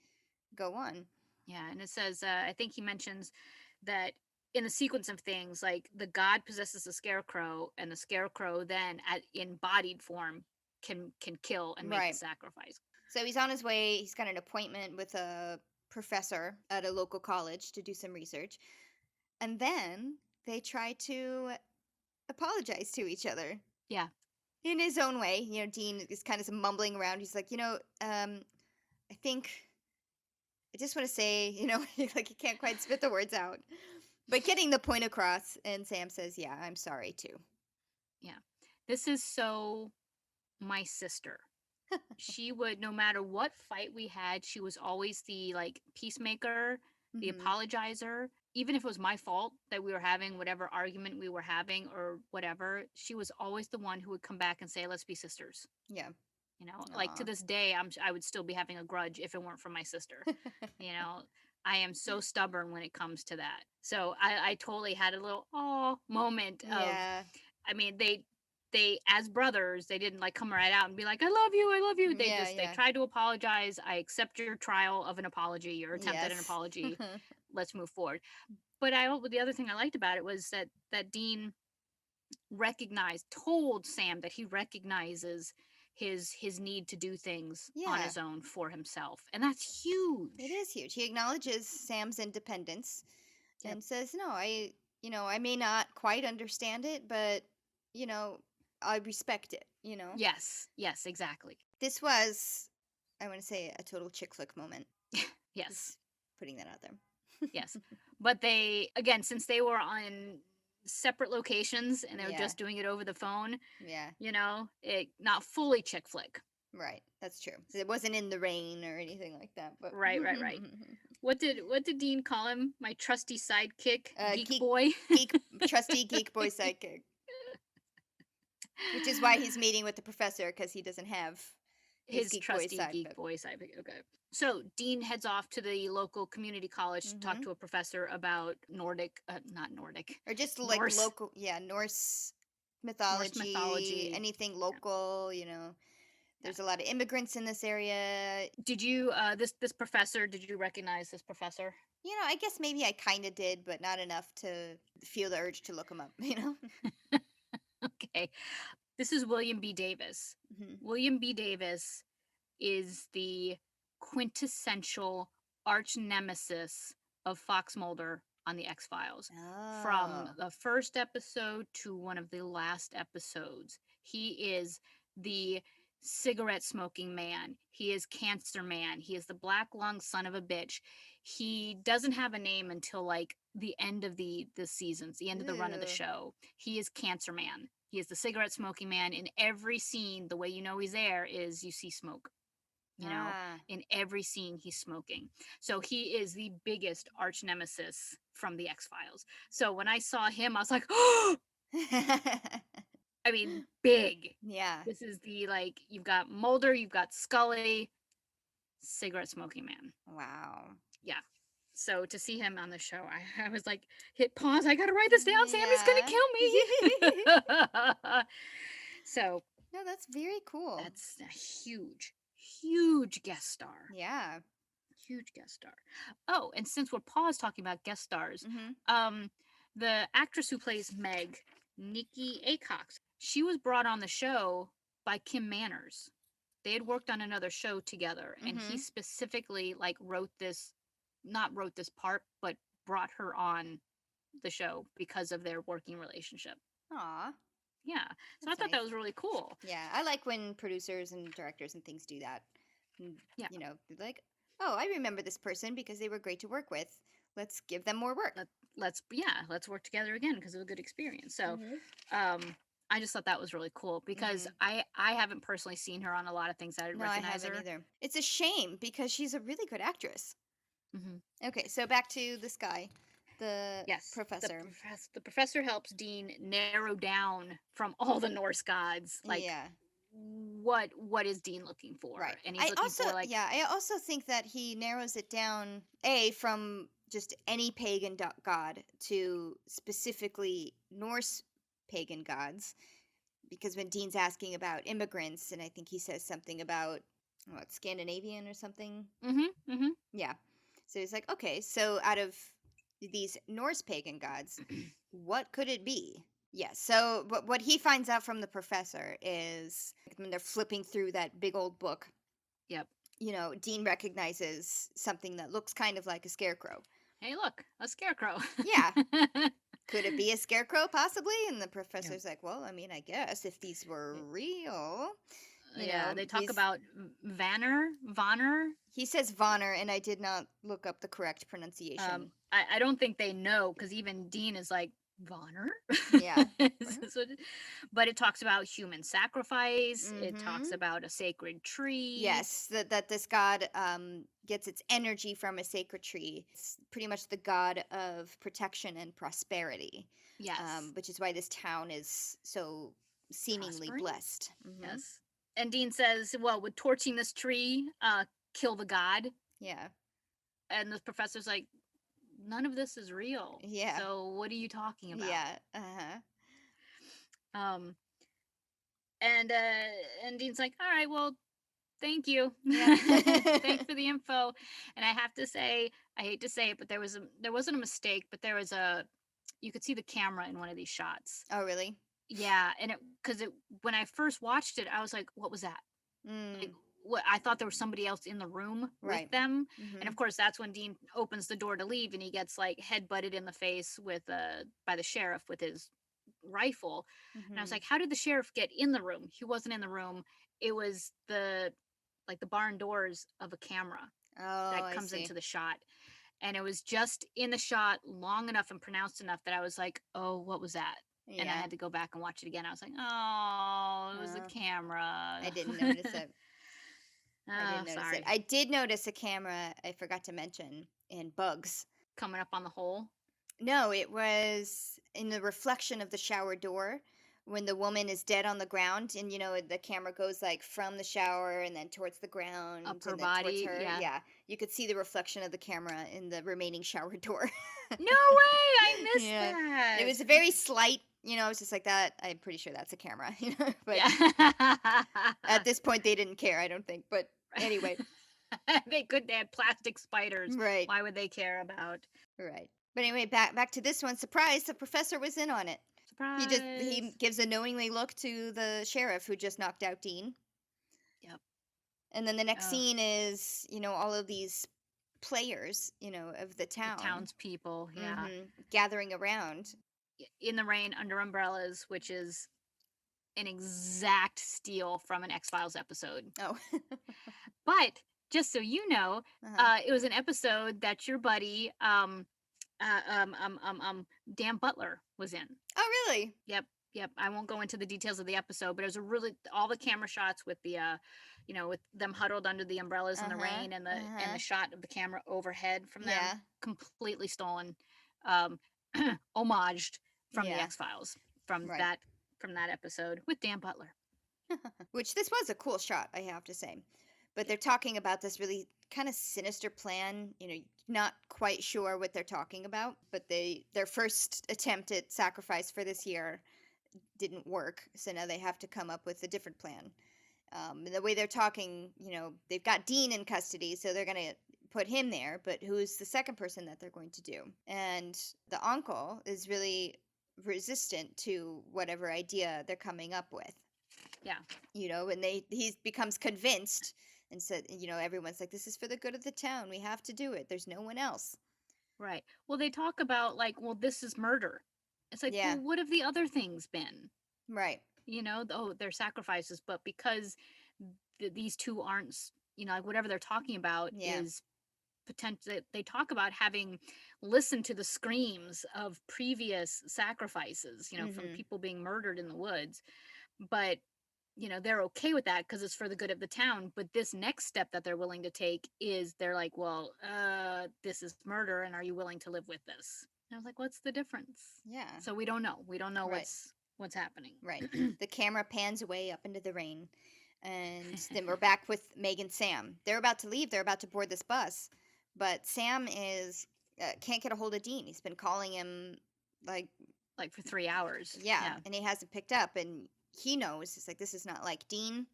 go on. Yeah, and it says, I think he mentions that in the sequence of things, like the god possesses the scarecrow, and the scarecrow then, in bodied form, can kill and make the Right. sacrifice. So he's on his way. He's got an appointment with a professor at a local college to do some research. And then they try to apologize to each other Yeah. in his own way. Dean is kind of mumbling around. He's like, I think I just want to say, like he can't quite spit the words out, but getting the point across. And Sam says, yeah, I'm sorry too. Yeah. This is so my sister. She would, no matter what fight we had, she was always the like peacemaker, the Hmm. apologizer. Even if it was my fault that we were having whatever argument we were having or whatever, she was always the one who would come back and say, "Let's be sisters." Yeah. Like to Aw. this day, I would still be having a grudge if it weren't for my sister. You know, I am so stubborn when it comes to that. So I totally had a little moment of, Yeah. I mean, they as brothers, they didn't like come right out and be like, I love you." Yeah. They Yeah. tried to apologize. I accept your trial of an apology, your attempt at an Yes. apology. Let's move forward. But the other thing I liked about it was that Dean told Sam that he recognizes his need to do things on Yeah. his own for himself. And that's It huge. is huge. He acknowledges Sam's independence Yep. and says, "No, I may not quite understand it, but you know, I respect it." Yes. Yes, exactly. This was, I want to say, a total chick flick moment. Yes. Just putting that out there. Yes. But they, again, since they were on separate locations and they were Yeah. just doing it over the phone, Yeah. it not fully chick flick. Right. That's true. It wasn't in the rain or anything like that, but Right, right, right. What did Dean call him? My trusty sidekick, geek geek, boy. trusty geek boy sidekick, which is why he's meeting with the professor because he doesn't have his His geek boy trusty sidekick. geek boy sidekick. Okay. So Dean heads off to the local community college to talk Hmm. to a professor about not Nordic, Or just like Norse, local, yeah, Norse Norse mythology, mythology. anything Yeah, local. yeah. There's a lot of immigrants in this area. Did you this professor? Did you recognize this professor? I guess maybe I kind of did, but not enough to feel the urge to look him up. Okay. This is William B. Davis. Hmm. William B. Davis is the quintessential arch nemesis of Fox Mulder on the X Files. From Oh. the first episode to one of the last episodes, he is the cigarette smoking man. He is Cancer Man. He is the black lung son of a bitch. He doesn't have a name until like the end of the seasons, the end of the run of the Ew. show. He is Cancer Man. He is the cigarette smoking man. In every scene, the way you know he's there is you see smoke. Ah. In every scene he's smoking. So he is the biggest arch nemesis from the X Files. So when I saw him, I was like, oh, I mean, big. Yeah. This is like, you've got Mulder, you've got Scully, cigarette smoking man. Wow. Yeah. So to see him on the show, I was like, hit pause. I got to write this down. Sammy's going Yeah. to kill me. So No, that's very cool. that's a huge, huge guest star. Yeah. huge guest star. Oh, and since we're paused talking about guest stars, Mm-hmm. the actress who plays Meg, Nikki Acox, she was brought on the show by Kim Manners. They had worked on another show together, and he Mm-hmm. specifically like not wrote this part, but brought her on the show because of their working relationship. Aw, Yeah, so I that's thought nice. that was really cool. Yeah, I like when producers and directors and things do that. Yeah, They're like, oh, I remember this person because they were great to work with. Let's give them more work. let's work together again because it was a good experience. So, Mm-hmm. um, I just thought that was really cool because Mm-hmm. I haven't personally seen her on a lot of things. I didn't No, I recognize haven't her. either. It's a shame because she's a really good actress. Hmm. Okay, so back to this guy, the Yes, professor. the professor helps Dean narrow down from all the Norse gods, like Yeah, what is Dean looking for, right. and he's looking for like I also think that he narrows it down, from just any pagan god to specifically Norse pagan gods. Because when Dean's asking about immigrants, and I think he says something about what, Scandinavian or something. mm-hmm. Yeah. So he's like, okay, so out of these Norse pagan gods, what could it be? Yes. So what he finds out from the professor is when they're flipping through that big old book, Yep. Dean recognizes something that looks kind of like a scarecrow. Hey, look, a scarecrow. Yeah. Could it be a scarecrow possibly? And the Yep. professor's like, well, I mean, I guess if these were real, Yeah, they talk he's about Vanner. he says Vonner, and I did not look up the correct pronunciation. I don't think they know because even Dean is like Vonner. Yeah. But it talks about human sacrifice. It Mm-hmm. talks about a sacred tree. Yes, that this god gets its energy from a sacred tree. It's pretty much the god of protection and prosperity, Yes, which is why this town is so seemingly prospering. blessed. Mm-hmm. Yes, and Dean says, "Well, would torching this tree kill the god?" Yeah, And the professor's like, "None of this is real. yeah, So what are you talking about?" yeah. Uh-huh. Um, and Dean's like, "All right, well, thank you. Yeah. Thanks for the info." And I have to say, I hate to say it, but there wasn't a mistake, but there was a you could see the camera in one of these shots. Oh, really? Yeah, and it when I first watched it, I was like, "What was that?" Like Mm, what I thought there was somebody else in the room with right. them. And Mm-hmm. of course that's when Dean opens the door to leave and he gets like head butted in the face with by the sheriff with his rifle. And I was Mm-hmm. like, how did the sheriff get in the room? He wasn't in the room. It was the barn doors of a camera Oh, that I comes see. into the shot. And it was just in the shot long enough and pronounced enough that I was like, oh, what was that? And I Yeah. had to go back and watch it again. I was like, oh, it was the Uh, camera. I didn't notice it. I didn't notice it. Sorry. I did notice a camera I forgot to mention in Bugs. Coming up on the hole. No, it was in the reflection of the shower door when the woman is dead on the ground, and the camera goes like from the shower and then towards the Up ground her and then towards body. her. Yeah. Yeah, you could see the reflection of the camera in the remaining shower door. No way! I missed Yeah. It that. was a very slight, I was just like that. I'm pretty sure that's a camera, but Yeah. at this point they didn't care, I don't think. But anyway, They could have plastic spiders. right, Why would they care about? right. But anyway, back to this one. Surprise, the professor was in on it. He Surprise. gives a knowingly look to the sheriff who just knocked out Dean. Yep. And then the next Oh, scene is, all of these players, of the the town, townspeople. Yeah. gathering around. In the rain under umbrellas, which is an exact steal from an X-Files episode. Oh. But just so you know, Uh-huh. it was an episode that your buddy Dan Butler was in. Oh, really? Yep, yep. I won't go into the details of the episode, but it was a really all the camera shots with the with them huddled under the umbrellas in the Uh-huh. rain and the Uh-huh. shot of the camera overhead from them, Yeah. completely stolen, um, homaged from the Yeah. X Files from Right. that episode with Dan Butler. Which this was a cool shot, I have to say. But they're talking about this really kind of sinister plan, not quite sure what they're talking about, but their first attempt at sacrifice for this year didn't work, so now they have to come up with a different plan. And the way they're talking, they've got Dean in custody, so they're gonna put him there, but who's the second person that they're going to do? And the uncle is really resistant to whatever idea they're coming up with. Yeah. And he becomes convinced and said, everyone's like, this is for the good of the town. We have to do it. There's no one else. Right. Well, they talk about like, well, this is murder. It's like, Yeah. well, what have the other things been? Right. They're sacrifices, but because these two aren't, like whatever they're talking about is potential. They talk about having listened to the screams of previous sacrifices, from people being murdered in the woods, but they're okay with that because it's for the good of the town. But this next step that they're willing to take is they're like, well, this is murder, and are you willing to live with this? And I was like, what's the difference? Yeah. So we don't know Right. what's happening. Right. The camera pans away up into the rain, and then we're back with Meg and Sam. They're about to leave. They're about to board this bus, but Sam can't get a hold of Dean. He's been calling him like for 3 hours. Yeah, and he hasn't picked up, and he knows it's like, this is not like Dean.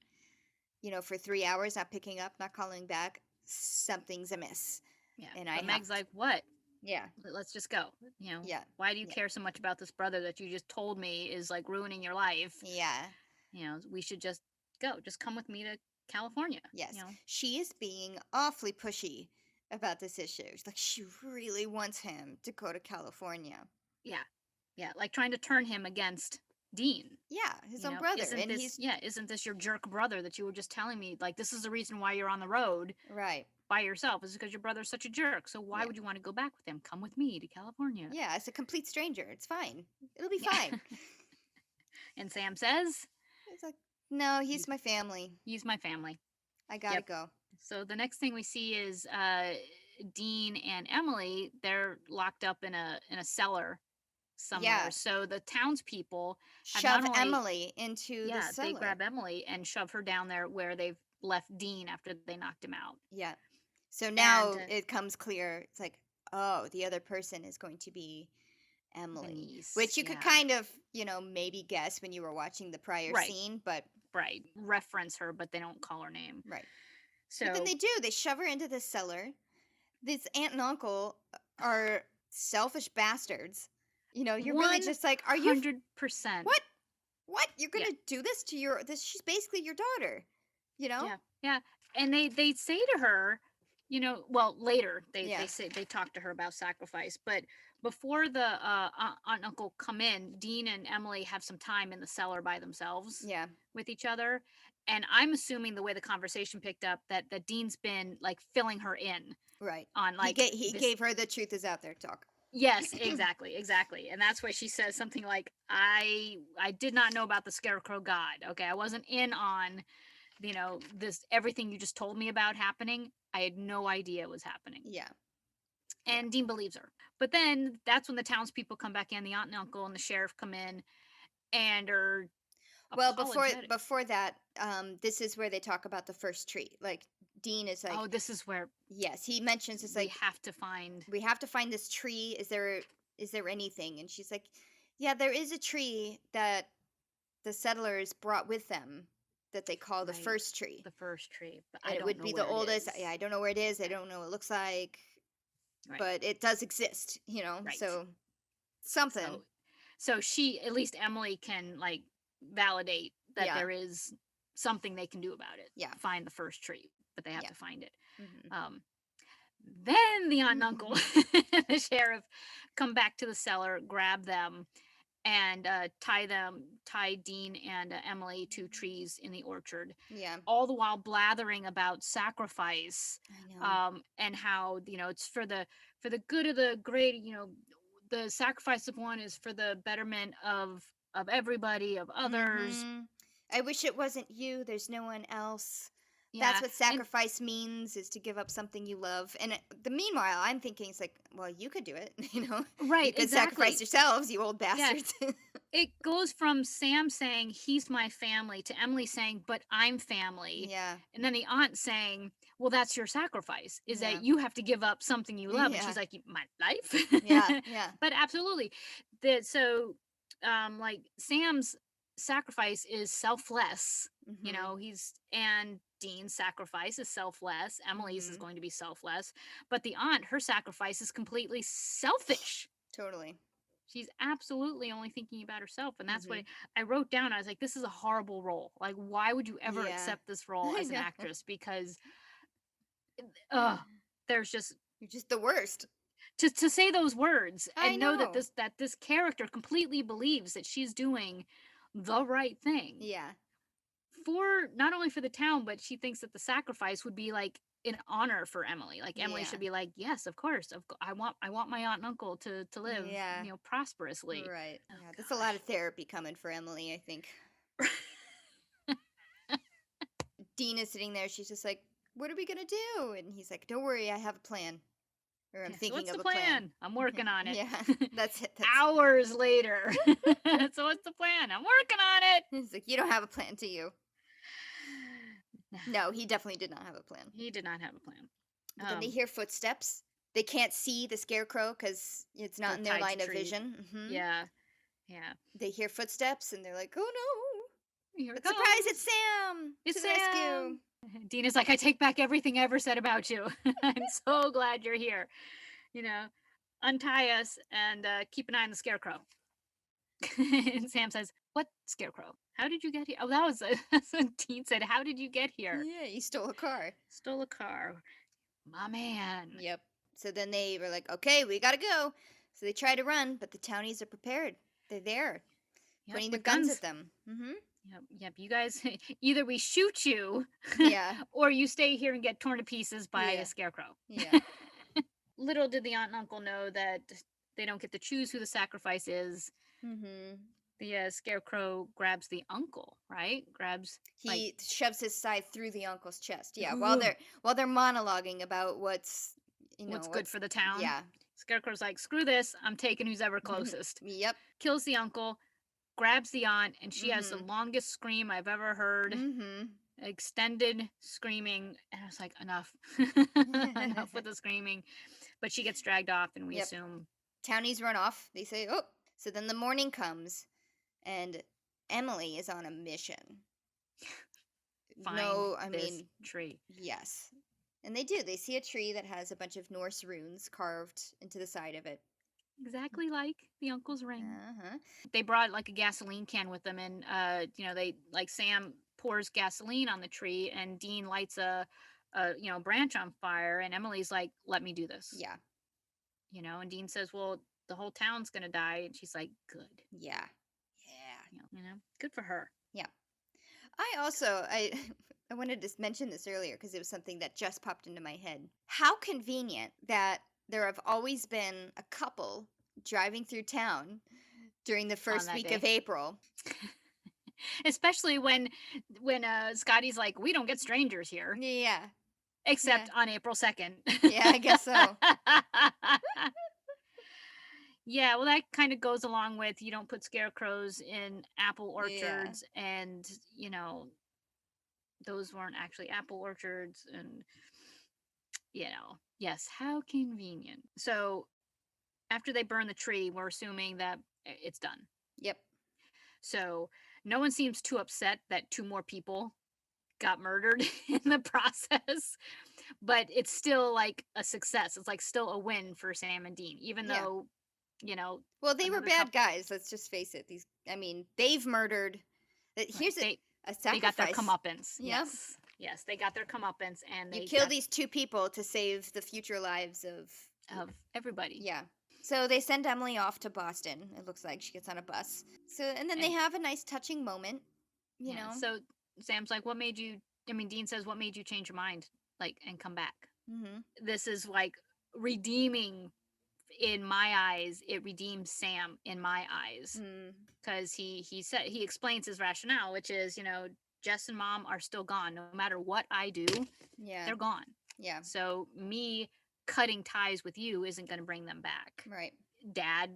For 3 hours not picking up, not calling back, something's amiss. Yeah. And Meg's like, what? Yeah. Let's just go. Yeah. Why do you care so much about this brother that you just told me is like ruining your life? Yeah. We should just go. Just come with me to California. Yes. She is being awfully pushy about this issue. She's like, she really wants him to go to California. Yeah. Yeah. Like trying to turn him against Dean. Yeah, his own brother. Isn't this your jerk brother that you were just telling me? Like, this is the reason why you're on the road. Right. By yourself. Is because your brother's such a jerk. So why would you want to go back with him? Come with me to California. Yeah, it's a complete stranger. It's fine. It'll be fine. And Sam says, it's like, no, he's my family. He's my family. I gotta go. So the next thing we see is Dean and Emily. They're locked up in a cellar somewhere. Yeah. So the townspeople shove Emily into the cellar. They grab Emily and shove her down there where they've left Dean after they knocked him out. Yeah. So now it comes clear. It's like, oh, the other person is going to be Emily, Denise, which you could kind of, maybe guess when you were watching the prior scene, but reference her, but they don't call her name. Right. So but then they do. They shove her into the cellar. This aunt and uncle are selfish bastards. You're really just like, are you 100%? What? You're gonna do this to she's basically your daughter. Yeah. And they say to her, well, later they talk to her about sacrifice, but before the aunt and uncle come in, Dean and Emily have some time in the cellar by themselves. Yeah. With each other, and I'm assuming the way the conversation picked up that Dean's been like filling her in. Right. On like he gave her the truth is out there talk. Yes, exactly. And that's why she says something like, I did not know about the Scarecrow God. Okay, I wasn't in on this everything you just told me about happening. I had no idea it was happening. Yeah. And Dean believes her. But then that's when the townspeople come back in, the aunt and uncle and the sheriff come in and are before that, this is where they talk about the first tree. Like Dean is like, oh, this is where, yes, he mentions it's like we have to find this tree. Is there anything? And she's like, yeah, there is a tree that the settlers brought with them that they call the first tree. The first tree. But it would be the oldest. Yeah, I don't know where it is. I don't know what it looks like. Right. But it does exist, Right. So something. So she, at least Emily, can like validate that there is something they can do about it. Yeah. Find the first tree, but they have to find it. Mm-hmm. Then the aunt and uncle and the sheriff come back to the cellar, grab them, and tie Dean and Emily to trees in the orchard. Yeah. All the while blathering about sacrifice. I know. And how, it's for the good of the great, the sacrifice of one is for the betterment of everybody, of others. Mm-hmm. I wish it wasn't you. There's no one else. Yeah. That's what sacrifice means, is to give up something you love. And meanwhile, I'm thinking it's like, well, you could do it, Right, you could sacrifice yourselves, you old bastards. Yeah. It goes from Sam saying, he's my family, to Emily saying, but I'm family. Yeah. And then the aunt saying, well, that's your sacrifice, is that you have to give up something you love. And she's like, my life? Yeah. But absolutely. Like Sam's sacrifice is selfless. You Mm-hmm. know, and Dean's sacrifice is selfless. Emily's is Mm-hmm. going to be selfless. But the aunt, her sacrifice is completely selfish. Totally. She's absolutely only thinking about herself. And that's what Mm-hmm. I wrote down. I was like, this is a horrible role. Like, why would you ever Yeah. accept this role I as an know. actress? Because, uh, there's just You're just the worst. to say those words I and know that know. this character completely believes that she's doing the right thing Yeah. for not only for the town, but she thinks that the sacrifice would be like an honor for Emily. Like Emily Yeah. should be like, yes, of course, I want my aunt and uncle to live, Yeah. prosperously. Right. Oh Yeah. That's a lot of therapy coming for Emily, I think. gosh. Dean is sitting there. She's just like, "What are we gonna do?" And he's like, "Don't worry, I have a plan, or I'm Yeah, so thinking what's of the a plan." plan? I'm working on it. Yeah, that's it. That's Hours later. So what's the plan? I'm working on it. he's like, "You don't have a plan, do you?" No, he definitely did not have a plan. He did not have a plan. But then they hear footsteps. They can't see the scarecrow because it's not They're in their tied to line of trees. vision. Yeah. Yeah. They hear footsteps and they're like, "Oh no!" Here it But surprise, it's comes. Sam It's to the rescue. Sam. Dina's like, I take back everything I ever said about you. I'm so glad you're here. You know, untie us and keep an eye on the scarecrow. And Sam says, what scarecrow? How did you get here? Oh, that's what Dean said. How did you get here? Yeah, he stole a car. Stole a car. My man. Yep. So then they were like, "Okay, we gotta go." So they try to run, but the townies are prepared. They're there, Yep, pointing their with guns at guns. them. Yep. You guys, either we shoot you Yeah. or you stay here and get torn to pieces by a Yeah. scarecrow. Yeah. Little did the aunt and uncle know that they don't get to choose who the sacrifice is. Mm-hmm. The scarecrow grabs the uncle, right? Grabs like, He shoves his scythe through the uncle's chest. Yeah, while "Ugh, they're monologuing about what's what's good what's for the town. yeah. Scarecrow's like, screw this, I'm taking who's ever closest. Yep. Kills the uncle, grabs the aunt, and she has the Mm-hmm. longest scream I've ever heard. Mm-hmm. Extended screaming. And I was like, enough. Enough with the screaming. But she gets dragged off, and we Yep. assume. Townies run off. They say, "Oh." So then the morning comes, and Emily is on a mission. Find No, I this mean, tree. yes. And they do. They see a tree that has a bunch of Norse runes carved into the side of it. Exactly like the uncle's ring. Uh-huh. They brought like a gasoline can with them, and they like Sam pours gasoline on the tree, and Dean lights a branch on fire, and Emily's like, let me do this. Yeah. And Dean says, well, the whole town's gonna die, and she's like, good. Yeah. Yeah. Good for her. Yeah. I I wanted to mention this earlier because it was something that just popped into my head. How convenient that there have always been a couple driving through town during the On first that week day. of April. Especially when Scotty's like, we don't get strangers here, Yeah. except on April 2nd. Yeah, I guess so. Yeah, well, that kind of goes along with you don't put scarecrows in apple Yeah. orchards, and those weren't actually apple orchards, and yes, how convenient. So after they burn the tree, we're assuming that it's done. Yep. So no one seems too upset that two more people got murdered in the process, but it's still like a success. It's like still a win for Sam and Dean, even Yeah. though Well, they were another bad couple. guys. Let's just face it. They've murdered. Here's Right. a They got their sacrifice. comeuppance. Yep. Yes, they got their comeuppance, and You they kill got these two people to save the future lives of. of everybody. Yeah. So they send Emily off to Boston. It looks like she gets on a bus. So and then they And- have a nice touching moment. You know. So Sam's like, "What made you?" I mean, Dean says, "What made you change your mind, like, and come back?" Mm-hmm. This is like redeeming. In my eyes, it redeems Sam in my eyes, because he explains his rationale, which is, Jess and Mom are still gone. No matter what I do, they're gone. Yeah. So me cutting ties with you isn't going to bring them back. Right. Dad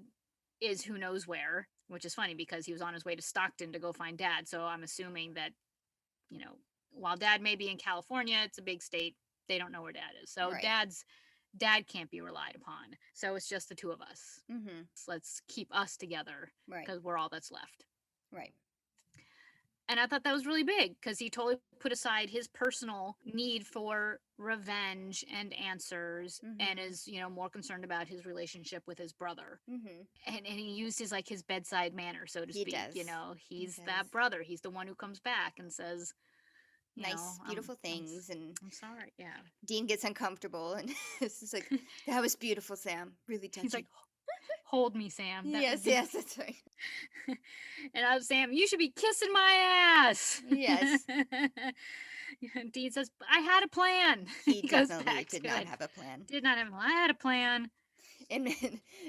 is who knows where, which is funny because he was on his way to Stockton to go find Dad. So I'm assuming that, while Dad may be in California, it's a big state. They don't know where Dad is. So Right. Dad can't be relied upon. So it's just the two of us. Mm-hmm. So let's keep us together, Right. because we're all that's left. Right. And I thought that was really big because he totally put aside his personal need for revenge and answers and Mhm. is, more concerned about his relationship with his brother. Mhm. And he used his bedside manner, so to He speak. does. He He's that does. brother. He's the one who comes back and says, Nice, beautiful I'm things, and I'm sorry. Yeah. Dean gets uncomfortable, and it's just like, that was beautiful, Sam. Really He's like, touching. hold me, Sam. That Yes, yes, that's right. and I was Sam, you should be kissing my ass. Yes, Dean says, I had a plan. he He goes definitely back did to not it. have a plan. Did not have, I had a plan. And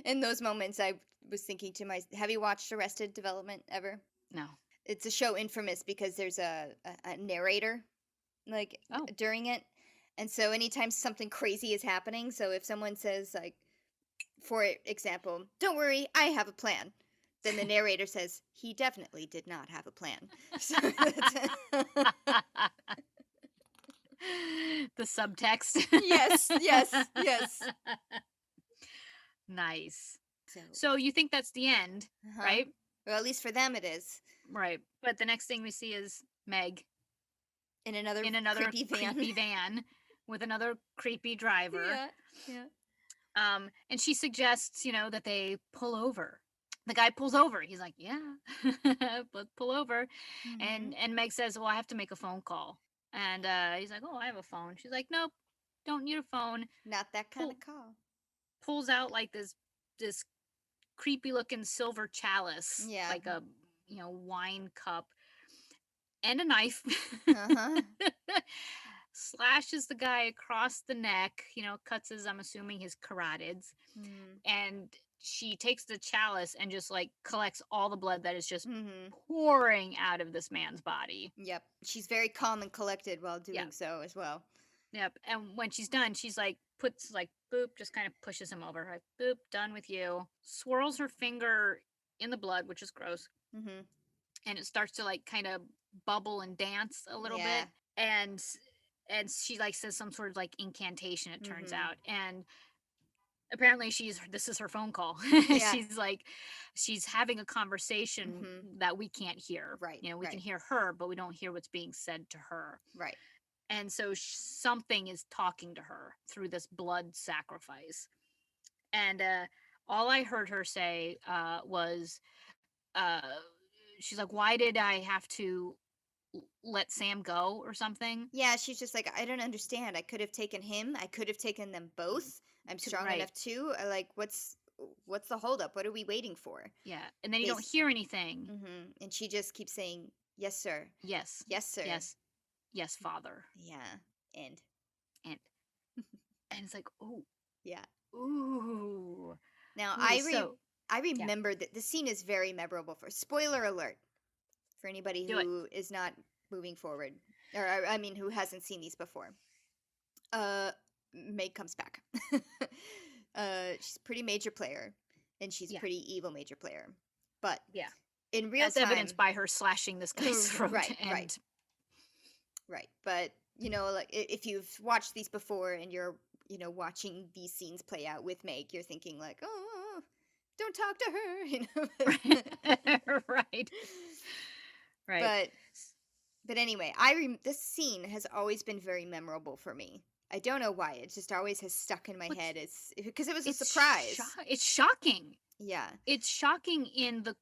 in those moments, I was thinking to myself, have you watched Arrested Development ever? No. It's a show infamous because there's a narrator, like, Oh. during it. And so anytime something crazy is happening, so if someone says, like, for example, don't worry, I have a plan. Then the narrator says, he definitely did not have a plan. So The subtext. yes, yes, yes. Nice. So, So you think that's the end, uh-huh. right? Well, at least for them it is. Right. But the next thing we see is Meg In another in another creepy van. creepy van with another creepy driver. Yeah, yeah. And she suggests, that they pull over. The guy pulls over. He's like, "Yeah, let's pull over." Hmm. And Meg says, "Well, I have to make a phone call." And he's like, "Oh, I have a phone." She's like, "Nope, don't need a phone." Not that kind Pull, of call. pulls out like this creepy looking silver chalice, Yeah. like a wine cup, and a knife. Uh-huh. Slashes the guy across the neck, cuts his, I'm assuming, his carotids. Mm. And she takes the chalice and just like collects all the blood that is just Hmm. pouring out of this man's body. Yep. She's very calm and collected while Yeah. doing so as well. Yep. And when she's done, she's like, puts like, boop, just kind of pushes him over. Like, boop, done with you. Swirls her finger in the blood, which is gross. Hmm. And it starts to like kind of bubble and dance a little Yeah. bit. And she like says some sort of like incantation, it turns Hmm. out. And apparently this is her phone call. Yeah. she's having a conversation Hmm. that we can't hear. Right, We can right, hear her, but we don't hear what's being said to her. right. And so something is talking to her through this blood sacrifice. And all I heard her say was, uh, she's like, why did I have to let Sam go or something? Yeah, she's just like, I don't understand. I could have taken him. I could have taken them both. I'm strong Right. enough too. Like, what's the holdup? What are we waiting for? Yeah. And then you don't Base. hear anything. Hmm. And she just keeps saying, yes, sir. Yes. Yes, sir. Yes. Yes, father. Yeah. And And it's like, oh, yeah. ooh. Now Ooh, so I yeah, remember that the scene is very memorable. For spoiler alert for anybody do it. who is not moving forward, or I mean, who hasn't seen these before. Meg comes back. She's a pretty major player, and she's a Yeah. pretty evil major player. But Yeah. in real As time, evidenced by her slashing this guy's throat. right, And right. But like, if you've watched these before and you're watching these scenes play out with Meg, you're thinking like, oh, don't talk to her, right. Right. But anyway, this scene has always been very memorable for me. I don't know why. It just always has stuck in my head. It's because it was a surprise. It's shocking. Yeah. It's shocking in the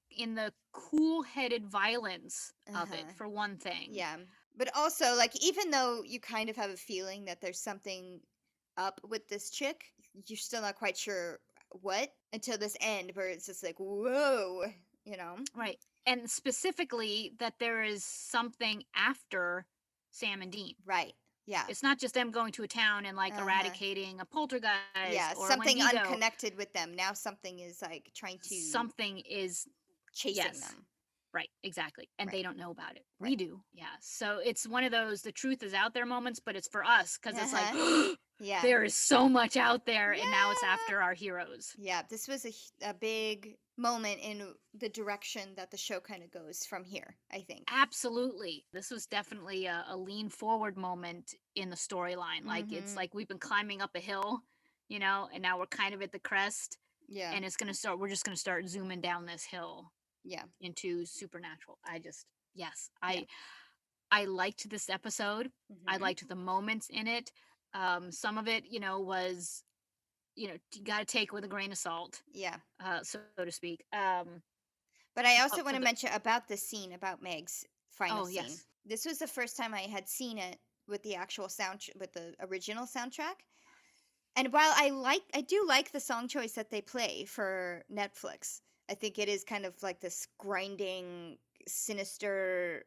cool-headed violence of it, for one thing. Yeah. But also, like, even though you kind of have a feeling that there's something up with this chick, you're still not quite sure what until this end where it's just like, whoa, Right. And specifically that there is something after Sam and Dean. Right. Yeah. It's not just them going to a town and like eradicating a poltergeist Yeah, or something Wendigo. unconnected with them. Now something is like trying to Something is chasing them. Right, exactly. And they don't know about it. Right. We do. Yeah. So it's one of those the truth is out there moments, but it's for us because it's like yeah, there is so much out there and now it's after our heroes. Yeah, this was a big moment in the direction that the show kind of goes from here, I think. Absolutely. This was definitely a lean forward moment in the storyline. Like it's like we've been climbing up a hill, and now we're kind of at the crest. Yeah. And we're just gonna start zooming down this hill. Yeah. Into supernatural. Yes, Yeah. I liked this episode. I Hmm. liked the moments in it. Some of it, was, you got to take with a grain of salt, Yeah. so to speak. But I also But want for to the mention about the scene, about Meg's final Oh scene. yes, This was the first time I had seen it with the actual with the original soundtrack. And while I do like the song choice that they play for Netflix. I think it is kind of like this grinding, sinister,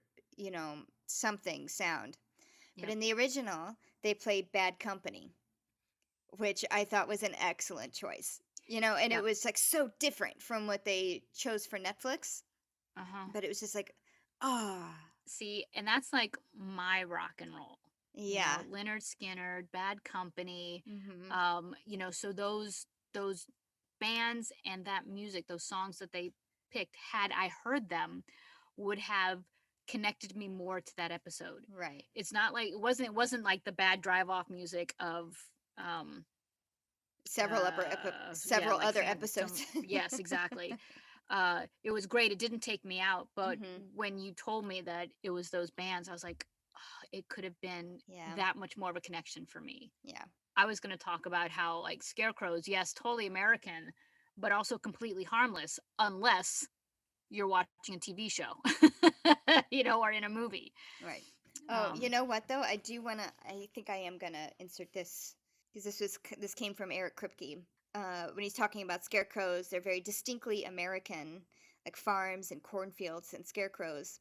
something sound. But yep, in the original, they play Bad Company, which I thought was an excellent choice. And it yep. was like so different from what they chose for Netflix, Uh huh. but it was just like, ah, See, and that's like my rock and roll. yeah. Leonard Skinner, Bad Company. Mhm. So those bands and that music, those songs that they picked, had I heard them, would have connected me more to that episode. Right. It's not like it wasn't like the bad drive off music of um yeah, Several like other Phantom. episodes. Yes, exactly. It was great. It didn't take me out, but Mhm. when you told me that it was those bands, I was like, "Oh, it could have been Yeah. that much more of a connection for me." Yeah. I was going to talk about how like scarecrows, yes, totally American, but also completely harmless unless you're watching a TV show, or in a movie. Right. Oh, you Um, know what though? I think I am gonna insert this because this came from Eric Kripke. When he's talking about scarecrows, they're very distinctly American, like farms and cornfields and scarecrows.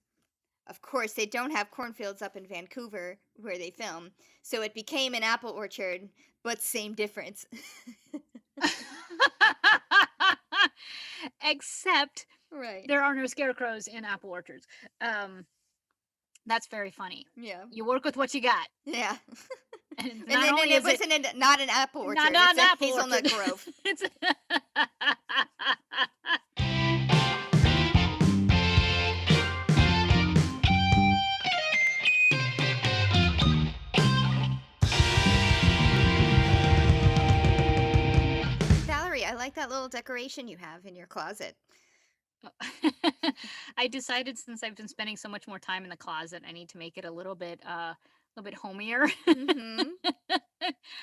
Of course, they don't have cornfields up in Vancouver where they film, so it became an apple orchard, but same difference. except Right. there are no scarecrows in apple orchards. Um, that's very funny. Yeah. You work with what you got. Yeah. And And not then and only it is it wasn't not an apple not, orchard, not it's an a apple hazelnut orchard, grove. it's Valerie, I like that little decoration you have in your closet. I decided since I've been spending so much more time in the closet, I need to make it a little bit homier. Mhm.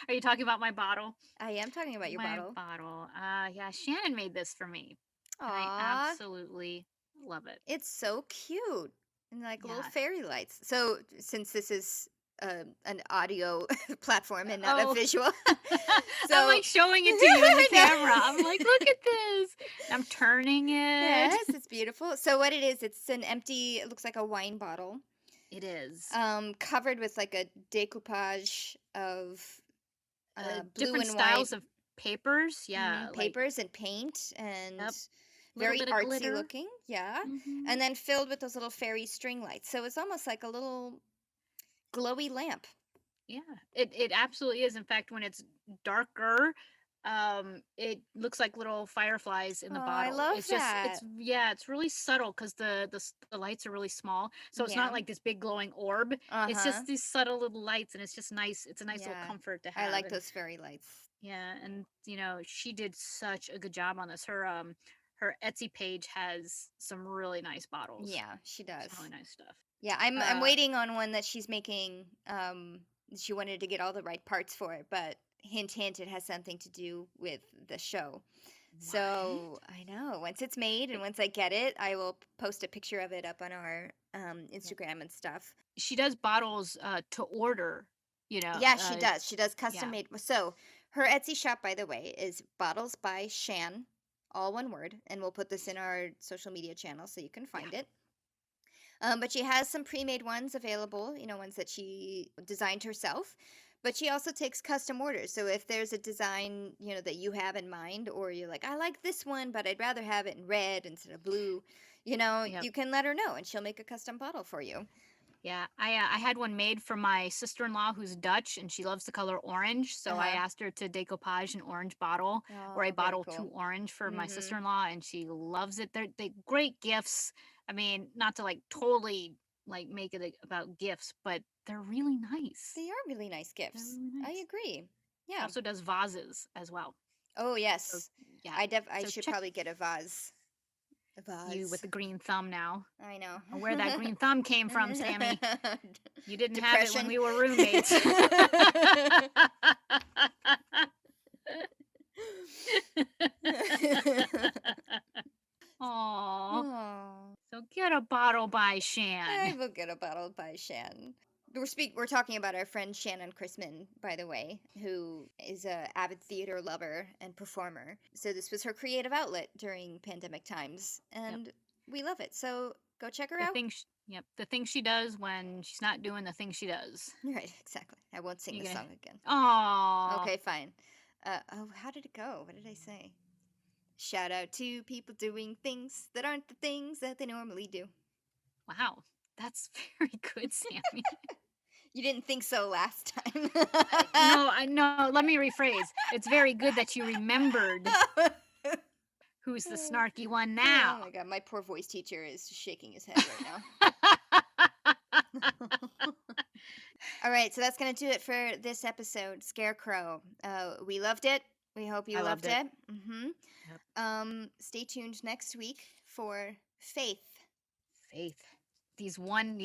Are you talking about my bottle? I am talking about your My bottle. bottle. Yeah, Shannon made this for me, and I Aw, absolutely love it. it's so cute. And like little Yeah. fairy lights. So, since this is an audio platform and not a Oh, visual, I'm so like showing it to you in the I camera. I'm know. like, look at this. And I'm turning it. Yes, it's beautiful. So, what it is, it's an empty, it looks like a wine bottle, It is. covered with like a decoupage of blue Different and white styles of papers. Yeah, like, papers and paint and yep. A little very bit of artsy glitter. looking. Yeah. Hmm. And then filled with those little fairy string lights. So it's almost like a little glowy lamp. Yeah, it absolutely is. In fact, when it's darker, it looks like little fireflies in Oh, the I bottle. love It's just, that. it's yeah, it's really subtle because the lights are really small, so it's Yeah. not like this big glowing orb. It's Uh-huh. just these subtle little lights, and it's just nice. It's a nice little Yeah. comfort to I have, like and those fairy lights. yeah, and she did such a good job on this. Her Etsy page has some really nice bottles, Yeah, she some does. really nice stuff. Yeah, I'm Uh, waiting on one that she's making. She wanted to get all the right parts for it, but hint hint, it has something to do with the show. So what? I know once it's made and once I get it, I will post a picture of it up on our Instagram and stuff. She does bottles to order, you know. Yeah, she does. She does custom Yeah. made. So her Etsy shop, by the way, is Bottles by Shan, all one word, and we'll put this in our social media channel so you can Yeah. find it. But she has some pre-made ones available, ones that she designed herself. But she also takes custom orders. So if there's a design, that you have in mind, or you're like, I like this one, but I'd rather have it in red instead of blue, Yep. you can let her know and she'll make a custom bottle for you. Yeah. I had one made for my sister-in-law who's Dutch and she loves the color orange, so I Uh-huh. asked her to decoupage an orange bottle or a Oh, very bottle to cool. orange for my Mm-hmm. sister-in-law, and she loves it. They great gifts. I mean, not to like totally like make it about gifts, but they're really nice. They are really nice They're gifts. really I nice. agree. She Yeah. also does vases as well. Oh, So yes. yeah. I So should check probably get a vase You with the green thumb now. I know. Where that green thumb came from, Sammy. You didn't have it when Depression. we were roommates. Aww. So get a bottle by Shan. I will get a bottle by Shan. We're talking about our friend Shannon Chrisman, by the way, who is a avid theater lover and performer. So this was her creative outlet during pandemic times, and we love it. So go check her out. The things she does when she's not doing the things she does. Right, exactly. I won't sing the song again. Aww. Okay, fine. How did it go? What did I say? Shout out to people doing things that aren't the things that they normally do. Wow, that's very good, Sammy. You didn't think so last time. No, let me rephrase. It's very good that you remembered who's the snarky one now. Oh my god, my poor voice teacher is shaking his head right now. All right, so that's going to do it for this episode, Scarecrow. We loved it. We hope you loved it. Mm-hmm. Yep. Stay tuned next week for Faith. Faith. These one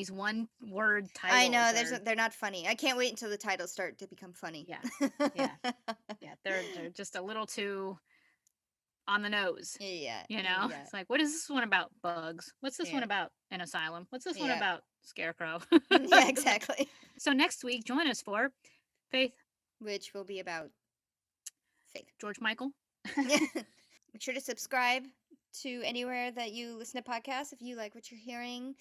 word titles. I know they're not funny. I can't wait until the titles start to become funny. Yeah. They're just a little too on the nose. Yeah. It's like, what is this one about? Bugs. What's this one about? An asylum. What's this one about? Scarecrow. Yeah, exactly. So next week, join us for Faith, which will be about Faith. George Michael. Make sure to subscribe to anywhere that you listen to podcasts if you like what you're hearing.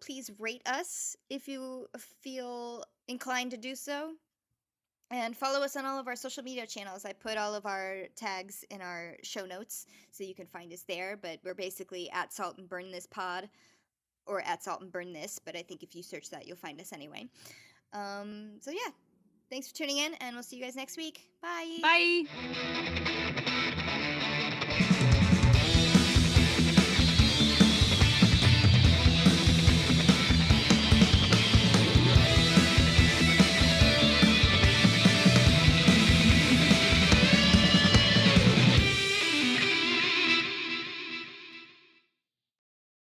Please rate us if you feel inclined to do so. And follow us on all of our social media channels. I put all of our tags in our show notes so you can find us there. But we're basically at Salt and Burn This Pod or at Salt and Burn This. But I think if you search that, you'll find us anyway. So yeah, thanks for tuning in and we'll see you guys next week. Bye. Bye.